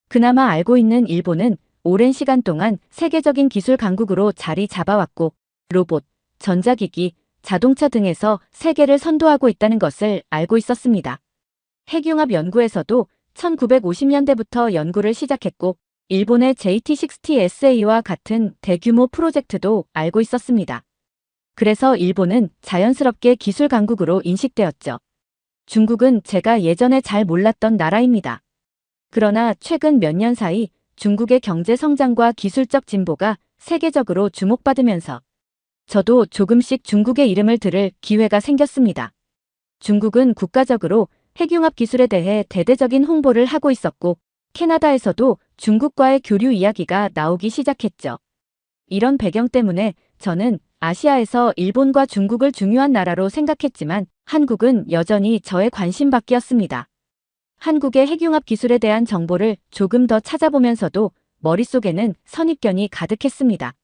그나마 알고 있는 일본은 오랜 시간 동안 세계적인 기술 강국으로 자리 잡아왔고 로봇, 전자기기, 자동차 등에서 세계를 선도하고 있다는 것을 알고 있었습니다. 핵융합 연구에서도 1950년대부터 연구를 시작했고 일본의 JT60SA와 같은 대규모 프로젝트도 알고 있었습니다. 그래서 일본은 자연스럽게 기술 강국으로 인식되었죠. 중국은 제가 예전에 잘 몰랐던 나라입니다. 그러나 최근 몇 년 사이 중국의 경제 성장과 기술적 진보가 세계적으로 주목받으면서 저도 조금씩 중국의 이름을 들을 기회가 생겼습니다. 중국은 국가적으로 핵융합 기술에 대해 대대적인 홍보를 하고 있었고 캐나다에서도 중국과의 교류 이야기가 나오기 시작했죠. 이런 배경 때문에 저는 아시아에서 일본과 중국을 중요한 나라로 생각했지만 한국은 여전히 저의 관심 밖이었습니다. 한국의 핵융합 기술에 대한 정보를 조금 더 찾아보면서도 머릿속에는 선입견이 가득했습니다.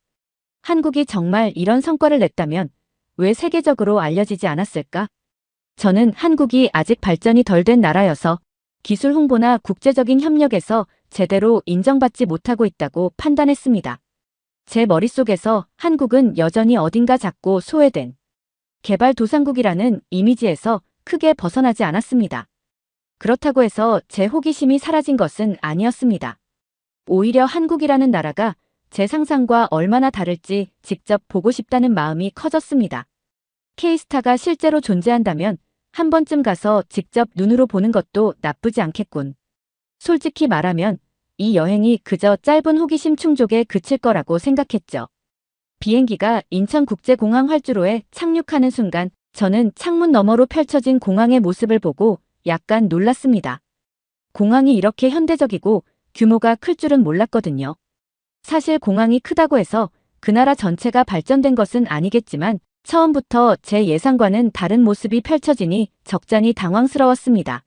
한국이 정말 이런 성과를 냈다면 왜 세계적으로 알려지지 않았을까? 저는 한국이 아직 발전이 덜 된 나라여서 기술 홍보나 국제적인 협력에서 제대로 인정받지 못하고 있다고 판단했습니다. 제 머릿속에서 한국은 여전히 어딘가 작고 소외된 개발도상국이라는 이미지에서 크게 벗어나지 않았습니다. 그렇다고 해서 제 호기심이 사라진 것은 아니었습니다. 오히려 한국이라는 나라가 제 상상과 얼마나 다를지 직접 보고 싶다는 마음이 커졌습니다. K스타가 실제로 존재한다면 한 번쯤 가서 직접 눈으로 보는 것도 나쁘지 않겠군. 솔직히 말하면 이 여행이 그저 짧은 호기심 충족에 그칠 거라고 생각했죠. 비행기가 인천국제공항 활주로에 착륙하는 순간 저는 창문 너머로 펼쳐진 공항의 모습을 보고 약간 놀랐습니다. 공항이 이렇게 현대적이고 규모가 클 줄은 몰랐거든요. 사실 공항이 크다고 해서 그 나라 전체가 발전된 것은 아니겠지만 처음부터 제 예상과는 다른 모습이 펼쳐지니 적잖이 당황스러웠습니다.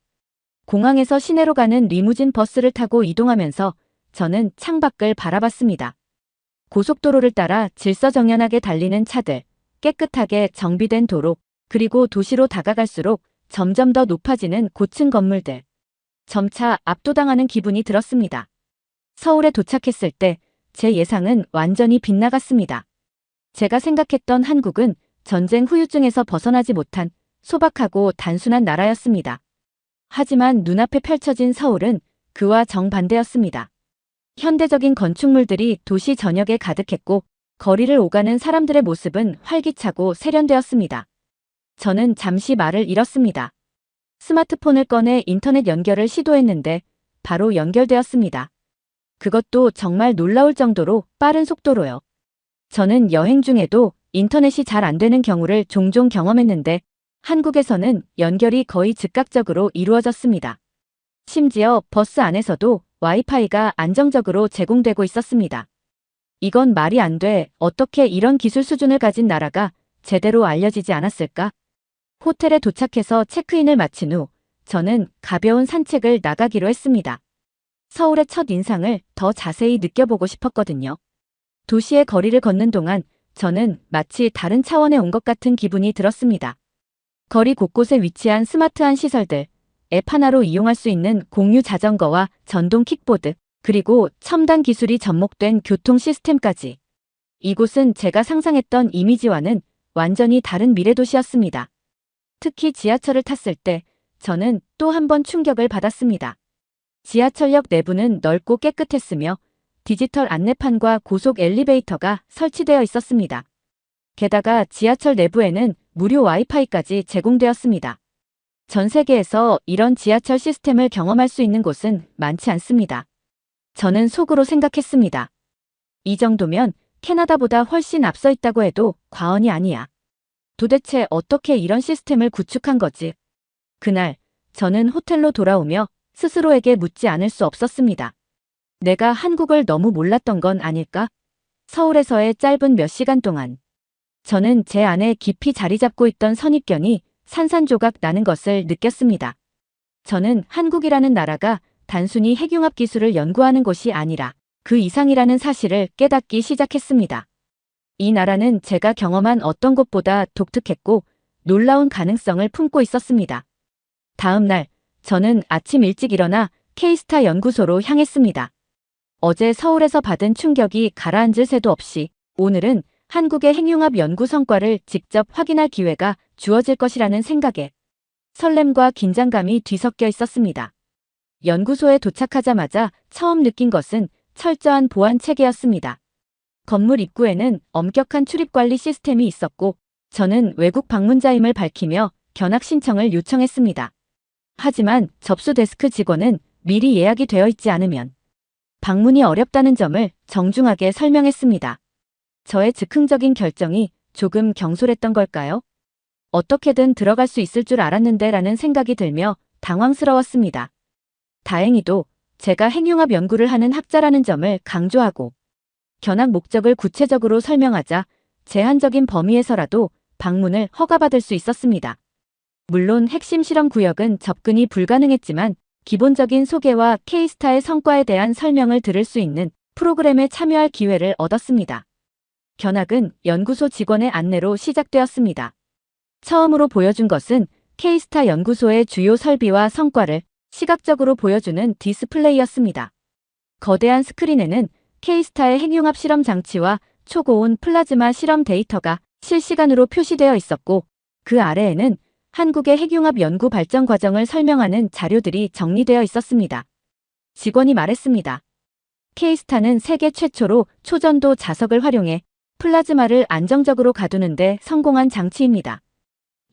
공항에서 시내로 가는 리무진 버스를 타고 이동하면서 저는 창밖을 바라봤습니다. 고속도로를 따라 질서정연하게 달리는 차들, 깨끗하게 정비된 도로, 그리고 도시로 다가갈수록 점점 더 높아지는 고층 건물들. 점차 압도당하는 기분이 들었습니다. 서울에 도착했을 때 제 예상은 완전히 빗나갔습니다. 제가 생각했던 한국은 전쟁 후유증에서 벗어나지 못한 소박하고 단순한 나라였습니다. 하지만 눈앞에 펼쳐진 서울은 그와 정반대였습니다. 현대적인 건축물들이 도시 전역에 가득했고 거리를 오가는 사람들의 모습은 활기차고 세련되었습니다. 저는 잠시 말을 잃었습니다. 스마트폰을 꺼내 인터넷 연결을 시도했는데 바로 연결되었습니다. 그것도 정말 놀라울 정도로 빠른 속도로요. 저는 여행 중에도 인터넷이 잘 안 되는 경우를 종종 경험했는데 한국에서는 연결이 거의 즉각적으로 이루어졌습니다. 심지어 버스 안에서도 와이파이가 안정적으로 제공되고 있었습니다. 이건 말이 안 돼. 어떻게 이런 기술 수준을 가진 나라가 제대로 알려지지 않았을까? 호텔에 도착해서 체크인을 마친 후 저는 가벼운 산책을 나가기로 했습니다. 서울의 첫 인상을 더 자세히 느껴보고 싶었거든요. 도시의 거리를 걷는 동안 저는 마치 다른 차원에 온 것 같은 기분이 들었습니다. 거리 곳곳에 위치한 스마트한 시설들, 앱 하나로 이용할 수 있는 공유 자전거와 전동 킥보드, 그리고 첨단 기술이 접목된 교통 시스템까지. 이곳은 제가 상상했던 이미지와는 완전히 다른 미래 도시였습니다. 특히 지하철을 탔을 때 저는 또 한 번 충격을 받았습니다. 지하철역 내부는 넓고 깨끗했으며 디지털 안내판과 고속 엘리베이터가 설치되어 있었습니다. 게다가 지하철 내부에는 무료 와이파이까지 제공되었습니다. 전 세계에서 이런 지하철 시스템을 경험할 수 있는 곳은 많지 않습니다. 저는 속으로 생각했습니다. 이 정도면 캐나다보다 훨씬 앞서 있다고 해도 과언이 아니야. 도대체 어떻게 이런 시스템을 구축한 거지? 그날 저는 호텔로 돌아오며 스스로에게 묻지 않을 수 없었습니다. 내가 한국을 너무 몰랐던 건 아닐까? 서울에서의 짧은 몇 시간 동안 저는 제 안에 깊이 자리 잡고 있던 선입견이 산산조각 나는 것을 느꼈습니다. 저는 한국이라는 나라가 단순히 핵융합 기술을 연구하는 곳이 아니라 그 이상이라는 사실을 깨닫기 시작했습니다. 이 나라는 제가 경험한 어떤 곳보다 독특했고 놀라운 가능성을 품고 있었습니다. 다음 날 저는 아침 일찍 일어나 K스타 연구소로 향했습니다. 어제 서울에서 받은 충격이 가라앉을 새도 없이 오늘은 한국의 핵융합 연구 성과를 직접 확인할 기회가 주어질 것이라는 생각에 설렘과 긴장감이 뒤섞여 있었습니다. 연구소에 도착하자마자 처음 느낀 것은 철저한 보안 체계였습니다. 건물 입구에는 엄격한 출입관리 시스템이 있었고 저는 외국 방문자임을 밝히며 견학 신청을 요청했습니다. 하지만 접수 데스크 직원은 미리 예약이 되어 있지 않으면 방문이 어렵다는 점을 정중하게 설명했습니다. 저의 즉흥적인 결정이 조금 경솔했던 걸까요? 어떻게든 들어갈 수 있을 줄 알았는데 라는 생각이 들며 당황스러웠습니다. 다행히도 제가 핵융합 연구를 하는 학자라는 점을 강조하고 견학 목적을 구체적으로 설명하자 제한적인 범위에서라도 방문을 허가받을 수 있었습니다. 물론 핵심 실험 구역은 접근이 불가능했지만 기본적인 소개와 K스타의 성과에 대한 설명을 들을 수 있는 프로그램에 참여할 기회를 얻었습니다. 견학은 연구소 직원의 안내로 시작되었습니다. 처음으로 보여준 것은 K스타 연구소의 주요 설비와 성과를 시각적으로 보여주는 디스플레이였습니다. 거대한 스크린에는 K스타의 핵융합 실험 장치와 초고온 플라즈마 실험 데이터가 실시간으로 표시되어 있었고 그 아래에는 한국의 핵융합 연구 발전 과정을 설명하는 자료들이 정리되어 있었습니다. 직원이 말했습니다. K스타는 세계 최초로 초전도 자석을 활용해 플라즈마를 안정적으로 가두는데 성공한 장치입니다.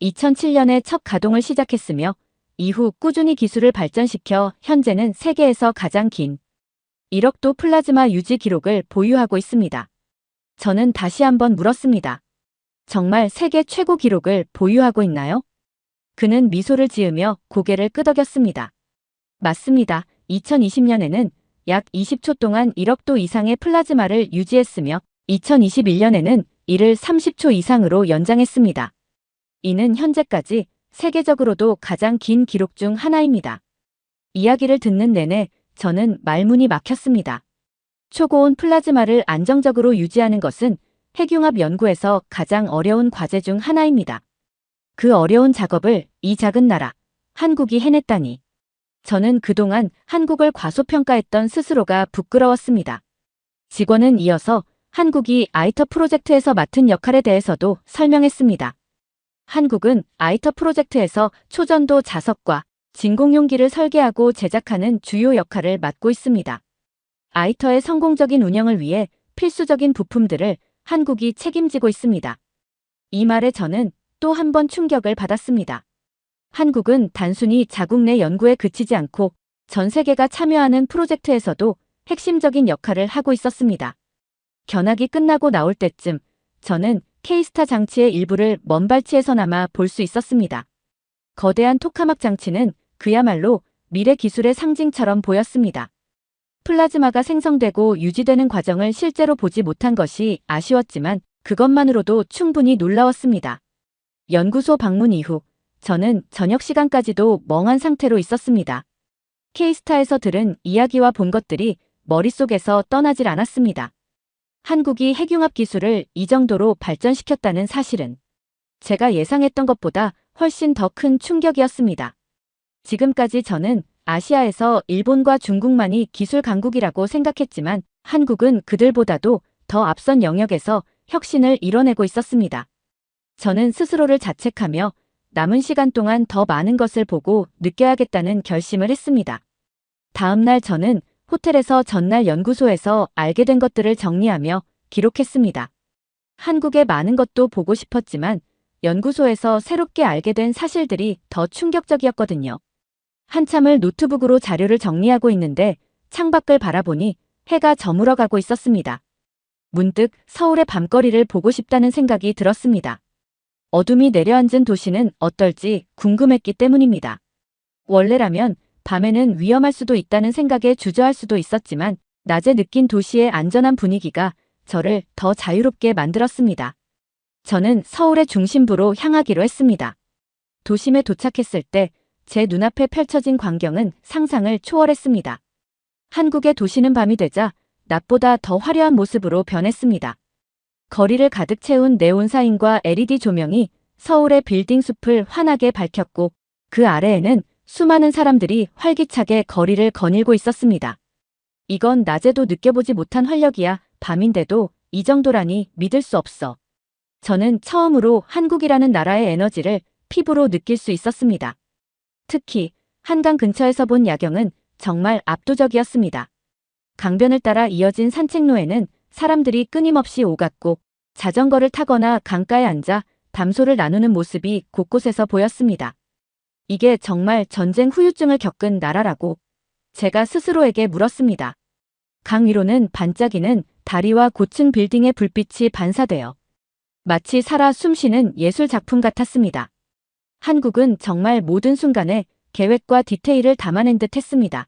2007년에 첫 가동을 시작했으며 이후 꾸준히 기술을 발전시켜 현재는 세계에서 가장 긴 1억도 플라즈마 유지 기록을 보유하고 있습니다. 저는 다시 한번 물었습니다. 정말 세계 최고 기록을 보유하고 있나요? 그는 미소를 지으며 고개를 끄덕였습니다. 맞습니다. 2020년에는 약 20초 동안 1억도 이상의 플라즈마를 유지했으며 2021년에는 이를 30초 이상으로 연장했습니다. 이는 현재까지 세계적으로도 가장 긴 기록 중 하나입니다. 이야기를 듣는 내내 저는 말문이 막혔습니다. 초고온 플라즈마를 안정적으로 유지하는 것은 핵융합 연구에서 가장 어려운 과제 중 하나입니다. 그 어려운 작업을 이 작은 나라, 한국이 해냈다니. 저는 그동안 한국을 과소평가했던 스스로가 부끄러웠습니다. 직원은 이어서 한국이 아이터 프로젝트에서 맡은 역할에 대해서도 설명했습니다. 한국은 아이터 프로젝트에서 초전도 자석과 진공용기를 설계하고 제작하는 주요 역할을 맡고 있습니다. 아이터의 성공적인 운영을 위해 필수적인 부품들을 한국이 책임지고 있습니다. 이 말에 저는 또 한 번 충격을 받았습니다. 한국은 단순히 자국 내 연구에 그치지 않고 전 세계가 참여하는 프로젝트에서도 핵심적인 역할을 하고 있었습니다. 견학이 끝나고 나올 때쯤 저는 K스타 장치의 일부를 먼 발치에서나마 볼 수 있었습니다. 거대한 토카막 장치는 그야말로 미래 기술의 상징처럼 보였습니다. 플라즈마가 생성되고 유지되는 과정을 실제로 보지 못한 것이 아쉬웠지만 그것만으로도 충분히 놀라웠습니다. 연구소 방문 이후 저는 저녁 시간까지도 멍한 상태로 있었습니다. K스타에서 들은 이야기와 본 것들이 머릿속에서 떠나질 않았습니다. 한국이 핵융합 기술을 이 정도로 발전시켰다는 사실은 제가 예상했던 것보다 훨씬 더 큰 충격이었습니다. 지금까지 저는 아시아에서 일본과 중국만이 기술 강국이라고 생각했지만 한국은 그들보다도 더 앞선 영역에서 혁신을 이뤄내고 있었습니다. 저는 스스로를 자책하며 남은 시간 동안 더 많은 것을 보고 느껴야겠다는 결심을 했습니다. 다음 날 저는 호텔에서 전날 연구소에서 알게 된 것들을 정리하며 기록했습니다. 한국의 많은 것도 보고 싶었지만 연구소에서 새롭게 알게 된 사실들이 더 충격적이었거든요. 한참을 노트북으로 자료를 정리하고 있는데 창밖을 바라보니 해가 저물어가고 있었습니다. 문득 서울의 밤거리를 보고 싶다는 생각이 들었습니다. 어둠이 내려앉은 도시는 어떨지 궁금했기 때문입니다. 원래라면 밤에는 위험할 수도 있다는 생각에 주저할 수도 있었지만 낮에 느낀 도시의 안전한 분위기가 저를 더 자유롭게 만들었습니다. 저는 서울의 중심부로 향하기로 했습니다. 도심에 도착했을 때 제 눈앞에 펼쳐진 광경은 상상을 초월했습니다. 한국의 도시는 밤이 되자 낮보다 더 화려한 모습으로 변했습니다. 거리를 가득 채운 네온사인과 LED 조명이 서울의 빌딩 숲을 환하게 밝혔고 그 아래에는 수많은 사람들이 활기차게 거리를 거닐고 있었습니다. 이건 낮에도 느껴보지 못한 활력이야. 밤인데도 이 정도라니 믿을 수 없어. 저는 처음으로 한국이라는 나라의 에너지를 피부로 느낄 수 있었습니다. 특히 한강 근처에서 본 야경은 정말 압도적이었습니다. 강변을 따라 이어진 산책로에는 사람들이 끊임없이 오갔고 자전거를 타거나 강가에 앉아 담소를 나누는 모습이 곳곳에서 보였습니다. 이게 정말 전쟁 후유증을 겪은 나라라고 제가 스스로에게 물었습니다. 강 위로는 반짝이는 다리와 고층 빌딩의 불빛이 반사되어 마치 살아 숨쉬는 예술 작품 같았습니다. 한국은 정말 모든 순간에 계획과 디테일을 담아낸 듯 했습니다.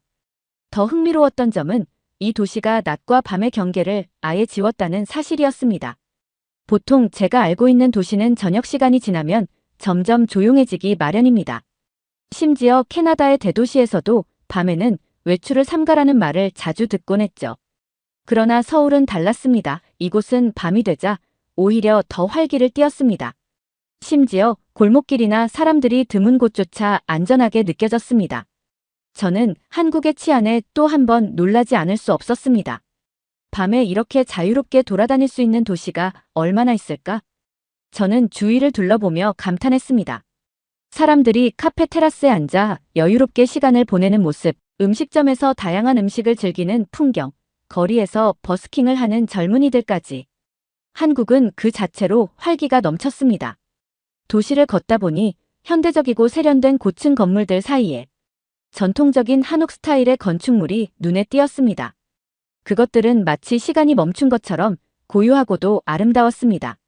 더 흥미로웠던 점은 이 도시가 낮과 밤의 경계를 아예 지웠다는 사실이었습니다. 보통 제가 알고 있는 도시는 저녁 시간이 지나면 점점 조용해지기 마련입니다. 심지어 캐나다의 대도시에서도 밤에는 외출을 삼가라는 말을 자주 듣곤 했죠. 그러나 서울은 달랐습니다. 이곳은 밤이 되자 오히려 더 활기를 띠었습니다. 심지어 골목길이나 사람들이 드문 곳조차 안전하게 느껴졌습니다. 저는 한국의 치안에 또 한 번 놀라지 않을 수 없었습니다. 밤에 이렇게 자유롭게 돌아다닐 수 있는 도시가 얼마나 있을까? 저는 주위를 둘러보며 감탄했습니다. 사람들이 카페 테라스에 앉아 여유롭게 시간을 보내는 모습, 음식점에서 다양한 음식을 즐기는 풍경, 거리에서 버스킹을 하는 젊은이들까지. 한국은 그 자체로 활기가 넘쳤습니다. 도시를 걷다 보니 현대적이고 세련된 고층 건물들 사이에 전통적인 한옥 스타일의 건축물이 눈에 띄었습니다. 그것들은 마치 시간이 멈춘 것처럼 고요하고도 아름다웠습니다.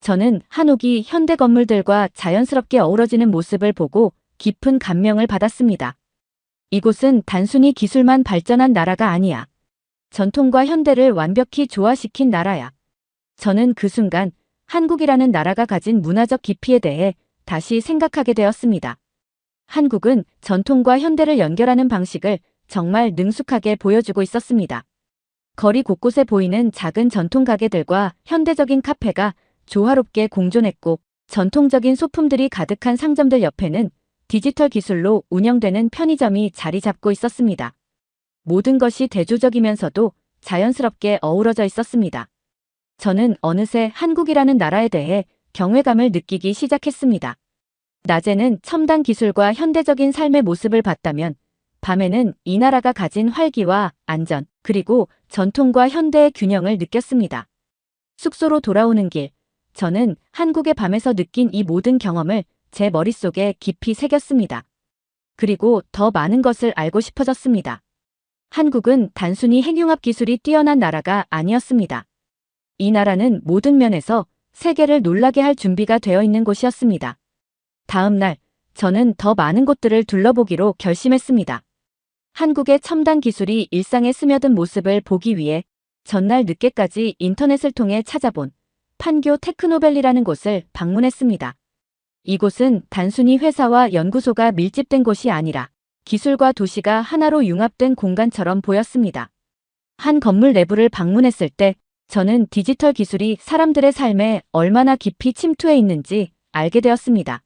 저는 한옥이 현대 건물들과 자연스럽게 어우러지는 모습을 보고 깊은 감명을 받았습니다. 이곳은 단순히 기술만 발전한 나라가 아니야. 전통과 현대를 완벽히 조화시킨 나라야. 저는 그 순간 한국이라는 나라가 가진 문화적 깊이에 대해 다시 생각하게 되었습니다. 한국은 전통과 현대를 연결하는 방식을 정말 능숙하게 보여주고 있었습니다. 거리 곳곳에 보이는 작은 전통 가게들과 현대적인 카페가 조화롭게 공존했고, 전통적인 소품들이 가득한 상점들 옆에는 디지털 기술로 운영되는 편의점이 자리 잡고 있었습니다. 모든 것이 대조적이면서도 자연스럽게 어우러져 있었습니다. 저는 어느새 한국이라는 나라에 대해 경외감을 느끼기 시작했습니다. 낮에는 첨단 기술과 현대적인 삶의 모습을 봤다면 밤에는 이 나라가 가진 활기와 안전, 그리고 전통과 현대의 균형을 느꼈습니다. 숙소로 돌아오는 길, 저는 한국의 밤에서 느낀 이 모든 경험을 제 머릿속에 깊이 새겼습니다. 그리고 더 많은 것을 알고 싶어졌습니다. 한국은 단순히 핵융합 기술이 뛰어난 나라가 아니었습니다. 이 나라는 모든 면에서 세계를 놀라게 할 준비가 되어 있는 곳이었습니다. 다음 날, 저는 더 많은 곳들을 둘러보기로 결심했습니다. 한국의 첨단 기술이 일상에 스며든 모습을 보기 위해 전날 늦게까지 인터넷을 통해 찾아본 판교 테크노밸리라는 곳을 방문했습니다. 이곳은 단순히 회사와 연구소가 밀집된 곳이 아니라 기술과 도시가 하나로 융합된 공간처럼 보였습니다. 한 건물 내부를 방문했을 때 저는 디지털 기술이 사람들의 삶에 얼마나 깊이 침투해 있는지 알게 되었습니다.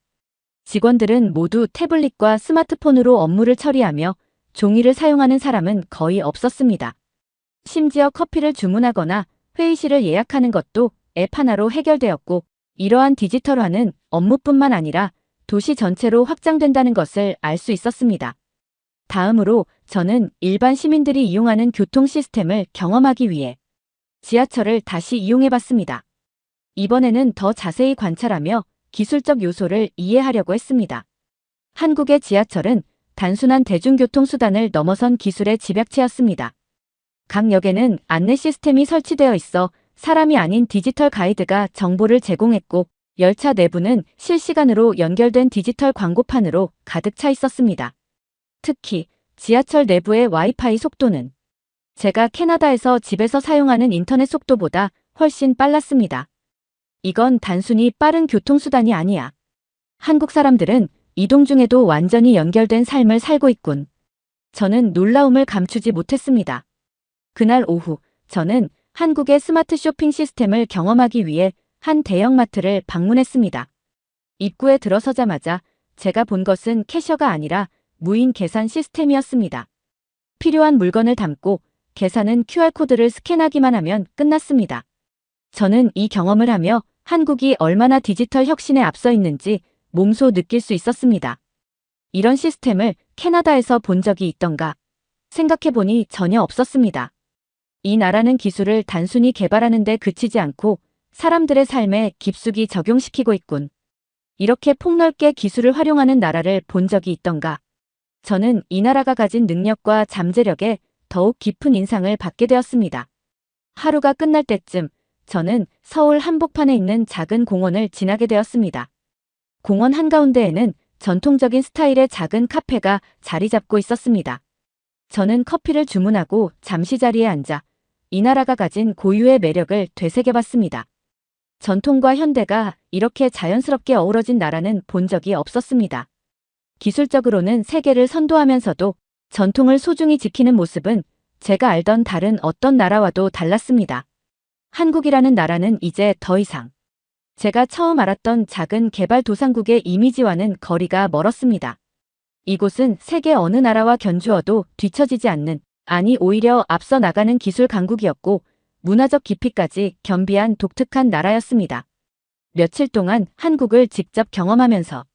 직원들은 모두 태블릿과 스마트폰으로 업무를 처리하며 종이를 사용하는 사람은 거의 없었습니다. 심지어 커피를 주문하거나 회의실을 예약하는 것도 앱 하나로 해결되었고, 이러한 디지털화는 업무뿐만 아니라 도시 전체로 확장된다는 것을 알 수 있었습니다. 다음으로 저는 일반 시민들이 이용하는 교통 시스템을 경험하기 위해 지하철을 다시 이용해봤습니다. 이번에는 더 자세히 관찰하며 기술적 요소를 이해하려고 했습니다. 한국의 지하철은 단순한 대중교통수단을 넘어선 기술의 집약체였습니다. 각 역에는 안내 시스템이 설치되어 있어 사람이 아닌 디지털 가이드가 정보를 제공했고, 열차 내부는 실시간으로 연결된 디지털 광고판으로 가득 차 있었습니다. 특히 지하철 내부의 와이파이 속도는 제가 캐나다에서 집에서 사용하는 인터넷 속도보다 훨씬 빨랐습니다. 이건 단순히 빠른 교통수단이 아니야. 한국 사람들은 이동 중에도 완전히 연결된 삶을 살고 있군. 저는 놀라움을 감추지 못했습니다. 그날 오후, 저는 한국의 스마트 쇼핑 시스템을 경험하기 위해 한 대형마트를 방문했습니다. 입구에 들어서자마자 제가 본 것은 캐셔가 아니라 무인 계산 시스템이었습니다. 필요한 물건을 담고 계산은 QR코드를 스캔하기만 하면 끝났습니다. 저는 이 경험을 하며 한국이 얼마나 디지털 혁신에 앞서 있는지 몸소 느낄 수 있었습니다. 이런 시스템을 캐나다에서 본 적이 있던가 생각해보니 전혀 없었습니다. 이 나라는 기술을 단순히 개발하는 데 그치지 않고 사람들의 삶에 깊숙이 적용시키고 있군. 이렇게 폭넓게 기술을 활용하는 나라를 본 적이 있던가. 저는 이 나라가 가진 능력과 잠재력에 더욱 깊은 인상을 받게 되었습니다. 하루가 끝날 때쯤 저는 서울 한복판에 있는 작은 공원을 지나게 되었습니다. 공원 한가운데에는 전통적인 스타일의 작은 카페가 자리 잡고 있었습니다. 저는 커피를 주문하고 잠시 자리에 앉아 이 나라가 가진 고유의 매력을 되새겨봤습니다. 전통과 현대가 이렇게 자연스럽게 어우러진 나라는 본 적이 없었습니다. 기술적으로는 세계를 선도하면서도 전통을 소중히 지키는 모습은 제가 알던 다른 어떤 나라와도 달랐습니다. 한국이라는 나라는 이제 더 이상 제가 처음 알았던 작은 개발도상국의 이미지와는 거리가 멀었습니다. 이곳은 세계 어느 나라와 견주어도 뒤처지지 않는, 아니 오히려 앞서 나가는 기술 강국이었고 문화적 깊이까지 겸비한 독특한 나라였습니다. 며칠 동안 한국을 직접 경험하면서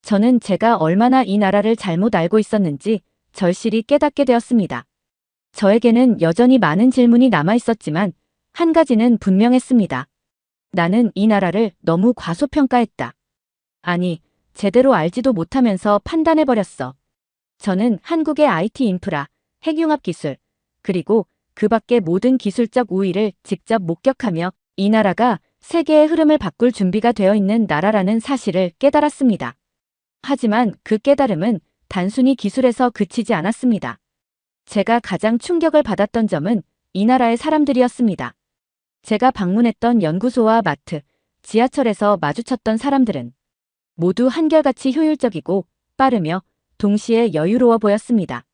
저는 제가 얼마나 이 나라를 잘못 알고 있었는지 절실히 깨닫게 되었습니다. 저에게는 여전히 많은 질문이 남아 있었지만 한 가지는 분명했습니다. 나는 이 나라를 너무 과소평가했다. 아니, 제대로 알지도 못하면서 판단해버렸어. 저는 한국의 IT 인프라, 핵융합 기술, 그리고 그 밖의 모든 기술적 우위를 직접 목격하며 이 나라가 세계의 흐름을 바꿀 준비가 되어 있는 나라라는 사실을 깨달았습니다. 하지만 그 깨달음은 단순히 기술에서 그치지 않았습니다. 제가 가장 충격을 받았던 점은 이 나라의 사람들이었습니다. 제가 방문했던 연구소와 마트, 지하철에서 마주쳤던 사람들은 모두 한결같이 효율적이고 빠르며 동시에 여유로워 보였습니다.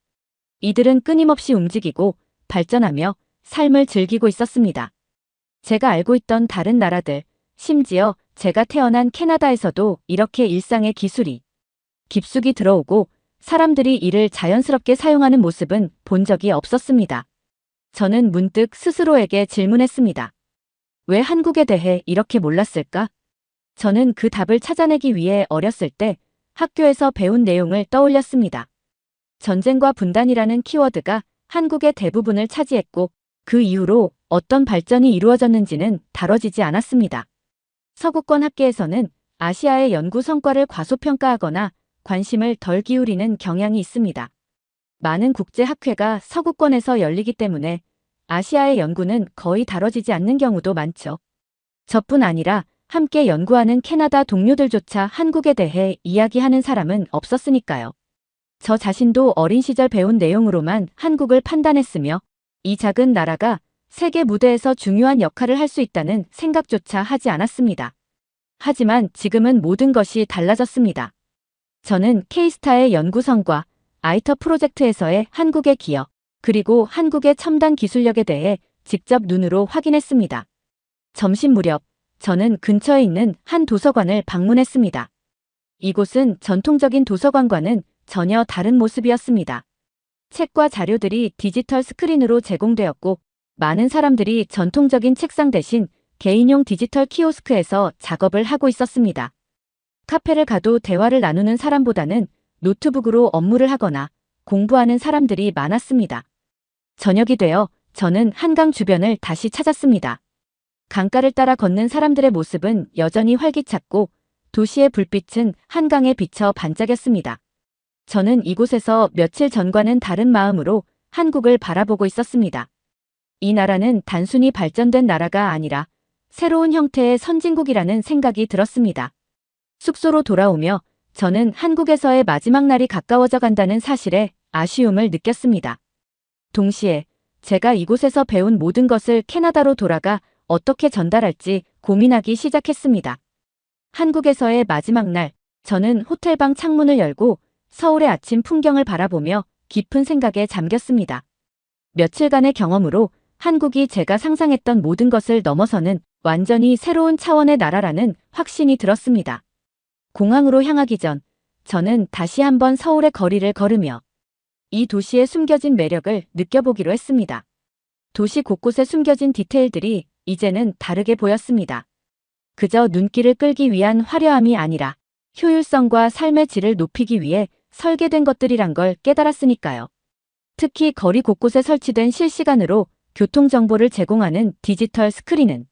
이들은 끊임없이 움직이고 발전하며 삶을 즐기고 있었습니다. 제가 알고 있던 다른 나라들, 심지어 제가 태어난 캐나다에서도 이렇게 일상의 기술이 깊숙이 들어오고 사람들이 이를 자연스럽게 사용하는 모습은 본 적이 없었습니다. 저는 문득 스스로에게 질문했습니다. 왜 한국에 대해 이렇게 몰랐을까? 저는 그 답을 찾아내기 위해 어렸을 때 학교에서 배운 내용을 떠올렸습니다. 전쟁과 분단이라는 키워드가 한국의 대부분을 차지했고 그 이후로 어떤 발전이 이루어졌는지는 다뤄지지 않았습니다. 서구권 학계에서는 아시아의 연구 성과를 과소평가하거나 관심을 덜 기울이는 경향이 있습니다. 많은 국제학회가 서구권에서 열리기 때문에 아시아의 연구는 거의 다뤄지지 않는 경우도 많죠. 저뿐 아니라 함께 연구하는 캐나다 동료들조차 한국에 대해 이야기하는 사람은 없었으니까요. 저 자신도 어린 시절 배운 내용으로만 한국을 판단했으며 이 작은 나라가 세계 무대에서 중요한 역할을 할 수 있다는 생각조차 하지 않았습니다. 하지만 지금은 모든 것이 달라졌습니다. 저는 K스타의 연구성과 아이터 프로젝트에서의 한국의 기여, 그리고 한국의 첨단 기술력에 대해 직접 눈으로 확인했습니다. 점심 무렵 저는 근처에 있는 한 도서관을 방문했습니다. 이곳은 전통적인 도서관과는 전혀 다른 모습이었습니다. 책과 자료들이 디지털 스크린으로 제공되었고 많은 사람들이 전통적인 책상 대신 개인용 디지털 키오스크에서 작업을 하고 있었습니다. 카페를 가도 대화를 나누는 사람보다는 노트북으로 업무를 하거나 공부하는 사람들이 많았습니다. 저녁이 되어 저는 한강 주변을 다시 찾았습니다. 강가를 따라 걷는 사람들의 모습은 여전히 활기찼고 도시의 불빛은 한강에 비쳐 반짝였습니다. 저는 이곳에서 며칠 전과는 다른 마음으로 한국을 바라보고 있었습니다. 이 나라는 단순히 발전된 나라가 아니라 새로운 형태의 선진국이라는 생각이 들었습니다. 숙소로 돌아오며 저는 한국에서의 마지막 날이 가까워져 간다는 사실에 아쉬움을 느꼈습니다. 동시에 제가 이곳에서 배운 모든 것을 캐나다로 돌아가 어떻게 전달할지 고민하기 시작했습니다. 한국에서의 마지막 날, 저는 호텔방 창문을 열고 서울의 아침 풍경을 바라보며 깊은 생각에 잠겼습니다. 며칠간의 경험으로 한국이 제가 상상했던 모든 것을 넘어서는 완전히 새로운 차원의 나라라는 확신이 들었습니다. 공항으로 향하기 전 저는 다시 한번 서울의 거리를 걸으며 이 도시의 숨겨진 매력을 느껴보기로 했습니다. 도시 곳곳에 숨겨진 디테일들이 이제는 다르게 보였습니다. 그저 눈길을 끌기 위한 화려함이 아니라 효율성과 삶의 질을 높이기 위해 설계된 것들이란 걸 깨달았으니까요. 특히 거리 곳곳에 설치된 실시간으로 교통정보를 제공하는 디지털 스크린은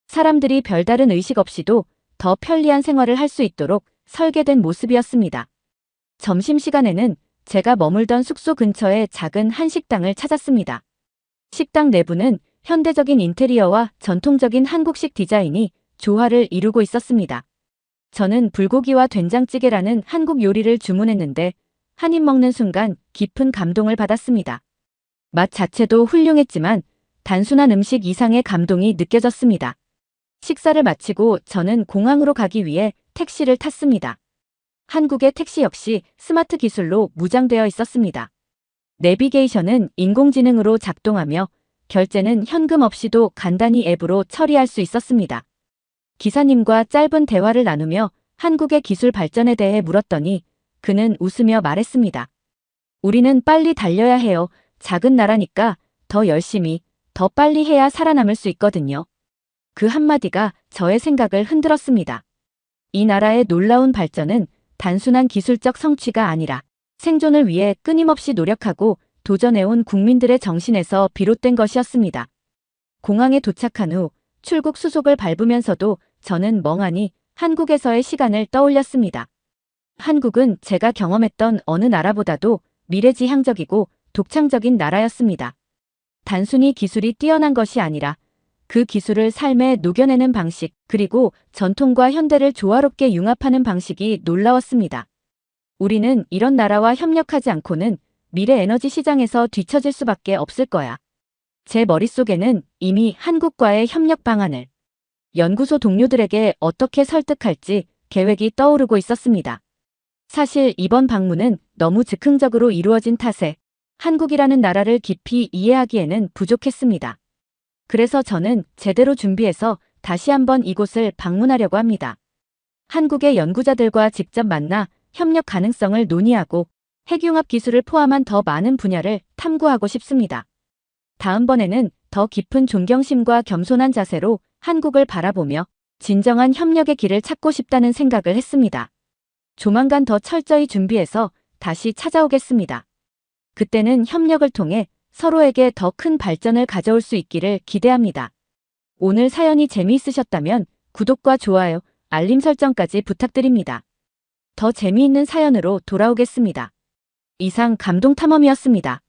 사람들이 별다른 의식 없이도 더 편리한 생활을 할 수 있도록 설계된 모습이었습니다. 점심시간에는 제가 머물던 숙소 근처에 작은 한식당을 찾았습니다. 식당 내부는 현대적인 인테리어와 전통적인 한국식 디자인이 조화를 이루고 있었습니다. 저는 불고기와 된장찌개라는 한국 요리를 주문했는데 한 입 먹는 순간 깊은 감동을 받았습니다. 맛 자체도 훌륭했지만 단순한 음식 이상의 감동이 느껴졌습니다. 식사를 마치고 저는 공항으로 가기 위해 택시를 탔습니다. 한국의 택시 역시 스마트 기술로 무장되어 있었습니다. 내비게이션은 인공지능으로 작동하며 결제는 현금 없이도 간단히 앱으로 처리할 수 있었습니다. 기사님과 짧은 대화를 나누며 한국의 기술 발전에 대해 물었더니 그는 웃으며 말했습니다. 우리는 빨리 달려야 해요. 작은 나라니까 더 열심히, 더 빨리 해야 살아남을 수 있거든요. 그 한마디가 저의 생각을 흔들었습니다. 이 나라의 놀라운 발전은 단순한 기술적 성취가 아니라 생존을 위해 끊임없이 노력하고 도전해온 국민들의 정신에서 비롯된 것이었습니다. 공항에 도착한 후 출국 수속을 밟으면서도 저는 멍하니 한국에서의 시간을 떠올렸습니다. 한국은 제가 경험했던 어느 나라보다도 미래지향적이고 독창적인 나라였습니다. 단순히 기술이 뛰어난 것이 아니라 그 기술을 삶에 녹여내는 방식, 그리고 전통과 현대를 조화롭게 융합하는 방식이 놀라웠습니다. 우리는 이런 나라와 협력하지 않고는 미래 에너지 시장에서 뒤처질 수밖에 없을 거야. 제 머릿속에는 이미 한국과의 협력 방안을 연구소 동료들에게 어떻게 설득할지 계획이 떠오르고 있었습니다. 사실 이번 방문은 너무 즉흥적으로 이루어진 탓에 한국이라는 나라를 깊이 이해하기에는 부족했습니다. 그래서 저는 제대로 준비해서 다시 한번 이곳을 방문하려고 합니다. 한국의 연구자들과 직접 만나 협력 가능성을 논의하고 핵융합 기술을 포함한 더 많은 분야를 탐구하고 싶습니다. 다음번에는 더 깊은 존경심과 겸손한 자세로 한국을 바라보며 진정한 협력의 길을 찾고 싶다는 생각을 했습니다. 조만간 더 철저히 준비해서 다시 찾아오겠습니다. 그때는 협력을 통해 서로에게 더 큰 발전을 가져올 수 있기를 기대합니다. 오늘 사연이 재미있으셨다면 구독과 좋아요, 알림 설정까지 부탁드립니다. 더 재미있는 사연으로 돌아오겠습니다. 이상 감동탐험이었습니다.